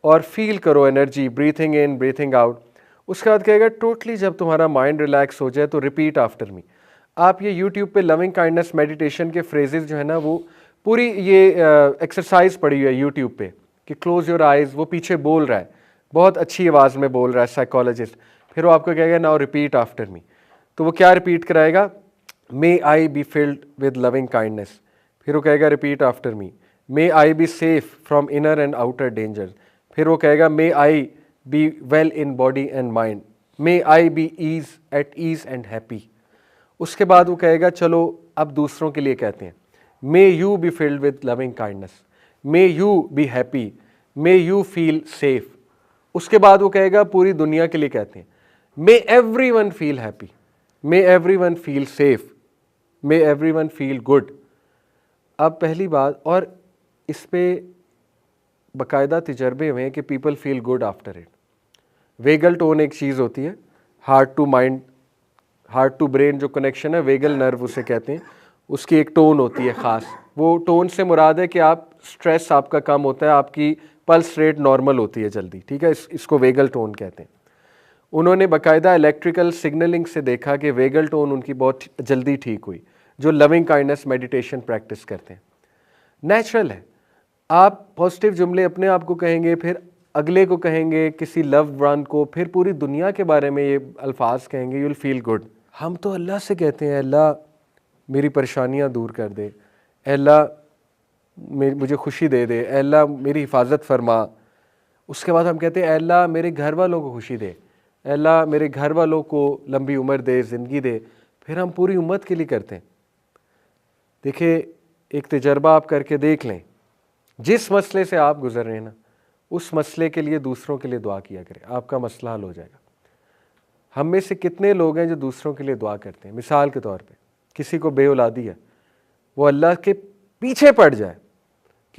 और फील करो energy, breathing in breathing out. उसके बाद कहेगा टोटली जब तुम्हारा माइंड रिलैक्स हो जाए तो रिपीट आफ्टर मी। आप ये यूट्यूब पे लविंग काइंडनेस मेडिटेशन के फ्रेजेस जो है ना, वो पूरी ये एक्सरसाइज पड़ी हुई है यूट्यूब पे कि क्लोज योर आइज, वो पीछे बोल रहा है, बहुत अच्छी आवाज़ में बोल रहा है साइकोलॉजिस्ट। फिर वो आपको कहेगा नाउ रिपीट आफ्टर मी। तो वो क्या रिपीट कराएगा? May I be filled with loving kindness. फिर वो कहेगा repeat after me, may I be safe from inner and outer danger. फिर वो कहेगा may I be well in body and mind, may I be ease at ease and happy. उसके बाद वो कहेगा चलो अब दूसरों के लिए कहते हैं, may you B filled with loving kindness, may you be happy, may you feel safe. उसके बाद वो कहेगा पूरी दुनिया के लिए कहते हैं, मे एवरीवन फील हैप्पी, मे एवरीवन फील सेफ, मे एवरीवन फील गुड। अब पहली बात, और इस पे बाकायदा तजर्बे हुए हैं कि people feel good after it. Vagal tone एक चीज़ होती है, heart to mind, heart to brain जो कनेक्शन है, वेगल नर्व उसे कहते हैं, उसकी एक टोन होती है ख़ास। वो टोन से मुराद है कि आप स्ट्रेस आपका कम होता है, आपकी पल्स रेट नॉर्मल होती है जल्दी, ठीक है, इसको वेगल टोन कहते हैं। उन्होंने बाकायदा इलेक्ट्रिकल सिग्नलिंग से देखा कि वेगल टोन उनकी बहुत जल्दी ठीक हुई, जो लविंग काइंडनेस मेडिटेशन प्रैक्टिस करते हैं। नेचुरल है, आप पॉजिटिव जुमले अपने आप को कहेंगे, फिर अगले को कहेंगे, किसी लव वन को, फिर पूरी दुनिया के बारे में ये अल्फाज कहेंगे, यू विल फील गुड। हम तो अल्लाह से कहते हैं अल्लाह मेरी परेशानियां दूर कर दे, अल्लाह मुझे खुशी दे दे, अल्लाह मेरी हिफाजत फरमा। उसके बाद हम कहते हैं अल्लाह मेरे घर वालों को खुशी दे, अल्लाह मेरे घर वालों को लंबी उम्र दे, ज़िंदगी दे। फिर हम पूरी उम्मत के लिए करते हैं। देखिए, एक तजर्बा आप करके देख लें, जिस मसले से आप गुजर रहे हैं ना, उस मसले के लिए दूसरों के लिए दुआ किया करें, आपका मसला हल हो जाएगा। हम में से कितने लोग हैं जो दूसरों के लिए दुआ करते हैं? मिसाल के तौर पे किसी को बेऔलादी है, वो अल्लाह के पीछे पड़ जाए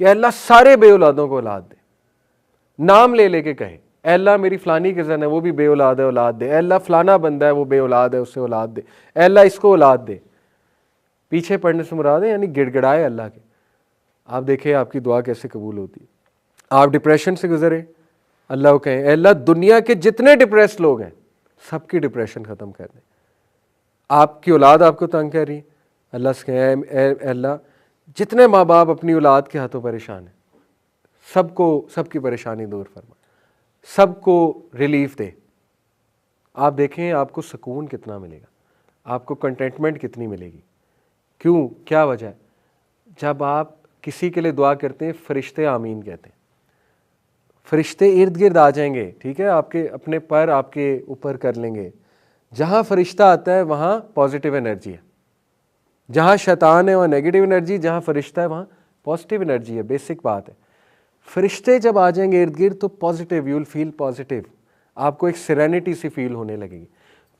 कि अल्लाह सारे बेऔलादों को औलाद दे, नाम ले लेके कहे अल्लाह मेरी फ़लानी कज़न है वो भी बेऔलाद है, औलाद दे, अल्लाह फ़लाना बंदा है वो बेऔलाद है उसे औलाद दे, अल्लाह इसको औलाद दे। पीछे पड़ने से मुराद है यानी गिड़गिड़ाए अल्लाह के। आप देखें आपकी दुआ कैसे कबूल होती है। आप डिप्रेशन से गुजरे, अल्लाह को कहें अल्लाह दुनिया के जितने डिप्रेस लोग हैं सबकी डिप्रेशन ख़त्म कर दे। आपकी औलाद आपको तंग कर रही, अल्लाह से कहें अल्लाह जितने माँ बाप अपनी औलाद के हाथों परेशान हैं सबको, सबकी परेशानी दूर फरमा, सबको रिलीफ दे। आप देखें आपको सुकून कितना मिलेगा, आपको कंटेंटमेंट कितनी मिलेगी। क्यों? क्या वजह है? जब आप किसी के लिए दुआ करते हैं, फरिश्ते आमीन कहते हैं। फरिश्ते इर्द गिर्द आ जाएंगे, ठीक है, आपके अपने पर आपके ऊपर कर लेंगे। जहाँ फरिश्ता आता है वहाँ पॉजिटिव एनर्जी है, जहाँ शैतान है वहाँ नेगेटिव एनर्जी, जहाँ फरिश्ता है वहाँ पॉजिटिव एनर्जी है। बेसिक बात है। फरिश्ते जब आ जाएंगे इर्द गिर्द तो positive, you will feel positive, आपको एक सेरेनिटी सी फील होने लगेगी।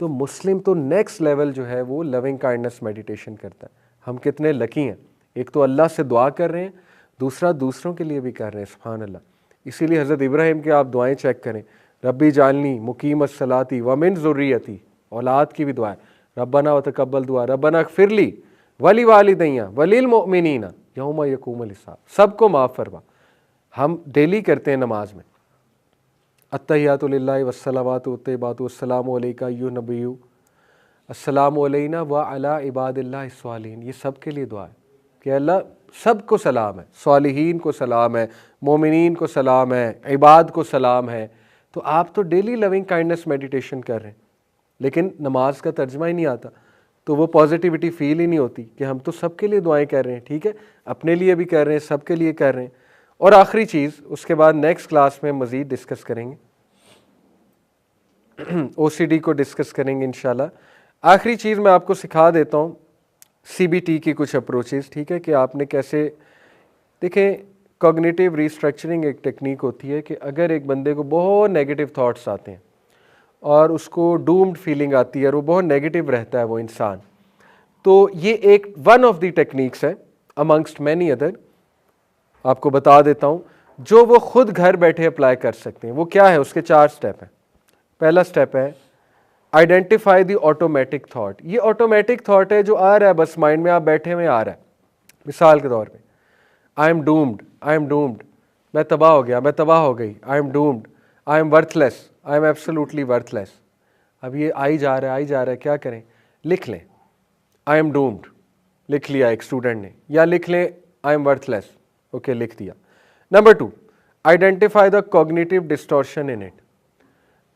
तो मुस्लिम तो नेक्स्ट लेवल जो है वो लविंग काइंडनेस मेडिटेशन करता है। हम कितने लकी हैं, एक तो अल्लाह से दुआ कर रहे हैं, दूसरा दूसरों के लिए भी कर रहे हैं। सुभान अल्लाह। इसीलिए हज़रत इब्राहिम के आप दुआएं चेक करें, रब्बी जालनी मुकीमत सलाती व मिन ज़ुर्रियती, औलाद की भी दुआ है, रब्बना व तकब्बल दुआ, रब्बना ग़फ़िरली वली वालिदैया वलिल मुमिनीना यौम यक़ूमुल हिसाब। सबको माफ़ फरमा। हम डेली करते हैं नमाज में, अत्तहियातु लिल्लाहि वस्सलावातु वत्तय्यिबातु वस्सलामु अलैका अय्युहन नबिय्यु अस्सलामु अलैना व अला इबादिल्लाहि स्वालिहीन। ये सब के लिए दुआ है कि अल्लाह सबको सलाम है, स्वालिहीन को सलाम है, मोमिनीन को सलाम है, इबाद को सलाम है। तो आप तो डेली लविंग काइंडनेस मेडिटेशन कर रहे हैं, लेकिन नमाज का तर्जमा ही नहीं आता, तो वो पॉजिटिविटी फील ही नहीं होती कि हम तो सबके लिए दुआएं कर रहे हैं। ठीक है, अपने लिए भी कर रहे हैं, सबके लिए कर रहे हैं। और आखिरी चीज़, उसके बाद नेक्स्ट क्लास में मज़ीद डिस्कस करेंगे, ओसीडी को डिस्कस करेंगे इंशाल्लाह। आखिरी चीज़ मैं आपको सिखा देता हूँ सीबीटी की कुछ अप्रोचेस, ठीक है, कि आपने कैसे, देखें, कॉग्निटिव रीस्ट्रक्चरिंग एक टेक्निक होती है कि अगर एक बंदे को बहुत नेगेटिव थॉट्स आते हैं और उसको डूम्ड फीलिंग आती है और वो बहुत नेगेटिव रहता है वो इंसान, तो ये एक वन ऑफ द टेक्निक्स है अमंगस्ट मैनी अदर, आपको बता देता हूँ, जो वो खुद घर बैठे अप्लाई कर सकते हैं। वो क्या है, उसके 4 स्टेप हैं। पहला स्टेप है आइडेंटिफाई द ऑटोमेटिक थॉट। ये ऑटोमेटिक थॉट है जो आ रहा है बस माइंड में, आप बैठे हुए आ रहा है। मिसाल के तौर पे, I am doomed, I am doomed, मैं तबाह हो गया, मैं तबाह हो गई, I am doomed, I am worthless, I am absolutely worthless. अब ये आई जा रहा है, आई जा रहा है, क्या करें? लिख लें आई एम डूम्ड, लिख लिया एक स्टूडेंट ने, या लिख लें आई एम वर्थलेस, ओके, लिख दिया। Number 2, identify the cognitive distortion in it.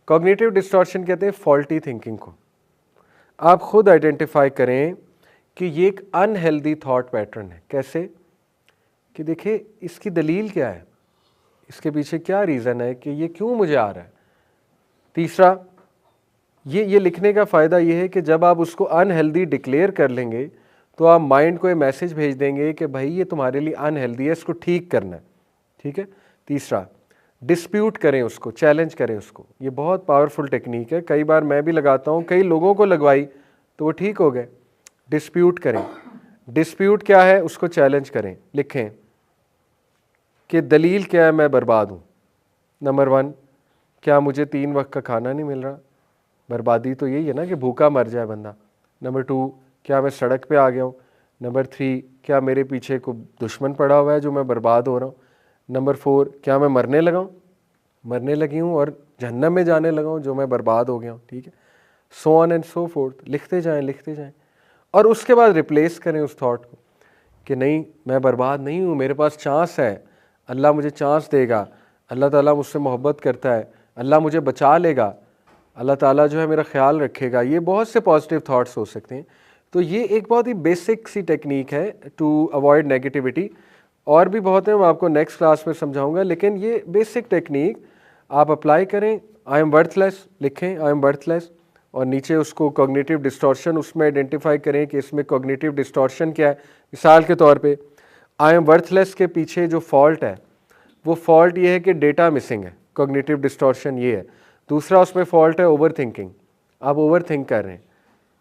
Cognitive distortion कहते हैं फॉल्टी थिंकिंग को। आप खुद आइडेंटिफाई करें कि ये एक अनहेल्दी थॉट पैटर्न है। कैसे? कि देखिए इसकी दलील क्या है, इसके पीछे क्या रीज़न है कि ये क्यों मुझे आ रहा है। तीसरा, ये लिखने का फ़ायदा ये है कि जब आप उसको अनहेल्दी डिक्लेयर कर लेंगे तो आप माइंड को ये मैसेज भेज देंगे कि भाई ये तुम्हारे लिए अनहेल्दी है, इसको ठीक करना है। ठीक है। तीसरा, डिस्प्यूट करें उसको, चैलेंज करें उसको। ये बहुत पावरफुल टेक्निक है, कई बार मैं भी लगाता हूँ, कई लोगों को लगवाई तो वो ठीक हो गए। डिस्प्यूट करें। डिस्प्यूट क्या है, उसको चैलेंज करें। लिखें कि दलील क्या है मैं बर्बाद हूँ। नंबर 1, क्या मुझे 3 वक्त का खाना नहीं मिल रहा? बर्बादी तो यही है ना कि भूखा मर जाए बंदा। नंबर 2, क्या मैं सड़क पे आ गया हूँ? नंबर 3, क्या मेरे पीछे को दुश्मन पड़ा हुआ है जो मैं बर्बाद हो रहा हूँ? नंबर 4, क्या मैं मरने लगा हूँ, मरने लगी हूँ और जहन्नम में जाने लगा हूँ जो मैं बर्बाद हो गया हूँ। ठीक है, so on and so fourth. लिखते जाएं, लिखते जाएं, और उसके बाद रिप्लेस करें उस थॉट को कि नहीं, मैं बर्बाद नहीं हूँ, मेरे पास चांस है, अल्लाह मुझे चांस देगा, अल्लाह ताला मुझसे मोहब्बत करता है, अल्लाह मुझे बचा लेगा, अल्लाह ताला जो है मेरा ख्याल रखेगा। ये बहुत से पॉजिटिव थॉट्स हो सकते हैं। तो ये एक बहुत ही बेसिक सी टेक्निक है टू अवॉइड नेगेटिविटी। और भी बहुत है, मैं आपको नेक्स्ट क्लास में समझाऊंगा, लेकिन ये बेसिक टेक्निक आप अप्लाई करें। आई एम वर्थलेस लिखें, आई एम वर्थलेस, और नीचे उसको कॉग्निटिव डिस्टॉर्शन उसमें आइडेंटिफाई करें कि इसमें कॉग्निटिव डिस्टॉर्शन क्या है। मिसाल के तौर पे आई एम वर्थलेस के पीछे जो फॉल्ट है वो फॉल्ट ये है कि डेटा मिसिंग है, कॉग्निटिव डिस्टॉर्शन ये है। दूसरा उसमें फॉल्ट है ओवर थिंकिंग, आप ओवर थिंक कर रहे हैं,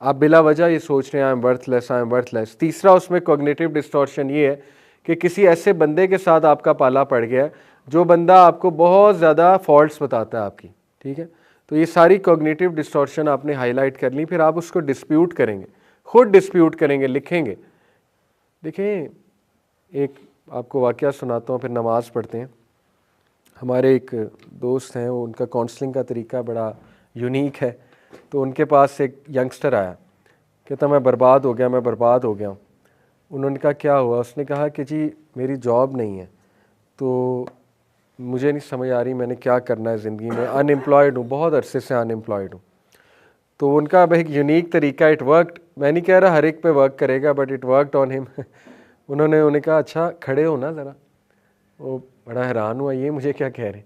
आप बिला वजह ये सोच रहे हैं I am worthless, I am worthless. तीसरा उसमें कॉग्निटिव डिस्टॉर्शन ये है कि किसी ऐसे बंदे के साथ आपका पाला पड़ गया है जो बंदा आपको बहुत ज़्यादा फॉल्ट्स बताता है आपकी। ठीक है, तो ये सारी कॉग्निटिव डिस्टॉर्शन आपने हाईलाइट कर ली, फिर आप उसको डिस्प्यूट करेंगे, खुद डिस्प्यूट करेंगे, लिखेंगे। देखें, एक आपको वाक़या सुनाता हूँ, फिर नमाज़ पढ़ते हैं। हमारे एक दोस्त हैं, उनका काउंसलिंग का तरीका बड़ा यूनिक है। तो उनके पास एक यंगस्टर आया, कहता मैं बर्बाद हो गया, मैं बर्बाद हो गया हूँ। उन्होंने कहा क्या हुआ? उसने कहा कि जी मेरी जॉब नहीं है, तो मुझे नहीं समझ आ रही मैंने क्या करना है ज़िंदगी में, अनएम्प्लॉयड हूँ, बहुत अरसे से अनएम्प्लॉयड हूँ। तो उनका अब एक यूनिक तरीका, इट वर्कड, मैं नहीं कह रहा हर एक पे वर्क करेगा, but it worked on him. उन्होंने कहा अच्छा खड़े हो ना ज़रा। वो बड़ा हैरान हुआ, ये मुझे क्या कह रहे।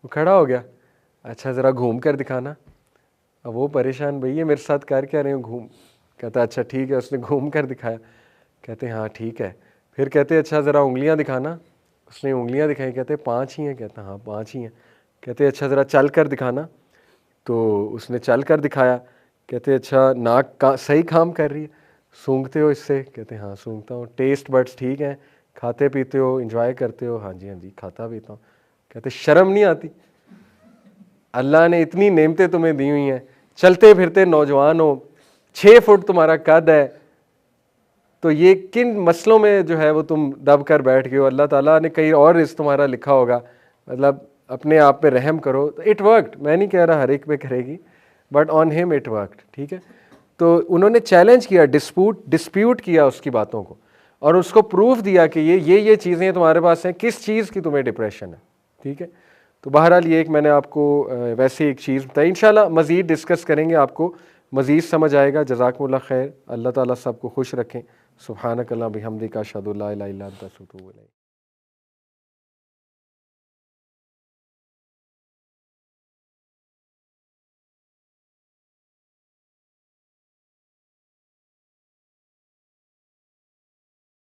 वो खड़ा हो गया, अच्छा ज़रा घूम कर दिखाना। अब वो परेशान, भैया मेरे साथ कर क्या रहे हो घूम। कहता अच्छा ठीक है, उसने घूम कर दिखाया। कहते हाँ ठीक है। फिर कहते अच्छा ज़रा उंगलियां दिखाना। उसने उंगलियां दिखाई, कहते 5 ही हैं। कहता हाँ 5 ही हैं। कहते अच्छा ज़रा चल कर दिखाना। तो उसने चल कर दिखाया। कहते अच्छा नाक का सही काम कर रही है, सूंघते हो इससे। कहते हाँ सूंघता हूँ। टेस्ट बड्स ठीक हैं, खाते पीते हो, एंजॉय करते हो। हाँ जी खाता पीता हूँ। कहते शर्म नहीं आती, अल्लाह ने इतनी नेमतें तुम्हें दी हुई हैं, चलते फिरते नौजवान हो, 6 फुट तुम्हारा कद है, तो ये किन मसलों में जो है वो तुम दब कर बैठ गए हो। अल्लाह ताला ने कहीं और रिज़्क तुम्हारा लिखा होगा, मतलब अपने आप पे रहम करो। तो इट वर्कड, मैं नहीं कह रहा हर एक पे करेगी, but on him it worked. ठीक है, तो उन्होंने चैलेंज किया, डिस्प्यूट किया उसकी बातों को, और उसको प्रूफ दिया कि ये चीज़ें तुम्हारे पास हैं, किस चीज़ की तुम्हें डिप्रेशन है। ठीक है, तो बहरहाल ये एक मैंने आपको वैसे एक चीज़ बताई। इंशाल्लाह मज़ीद डिस्कस करेंगे, आपको मज़ीद समझ आएगा। जज़ाकुमुल्लाह खैर, अल्लाह ताला सबको खुश रखें। सुब्हानक अल्लाहुम्मा बिहम्दिका अशहदु अल्ला इलाहा इल्ला अंता अस्तगफिरुका व अतूबु इलैक।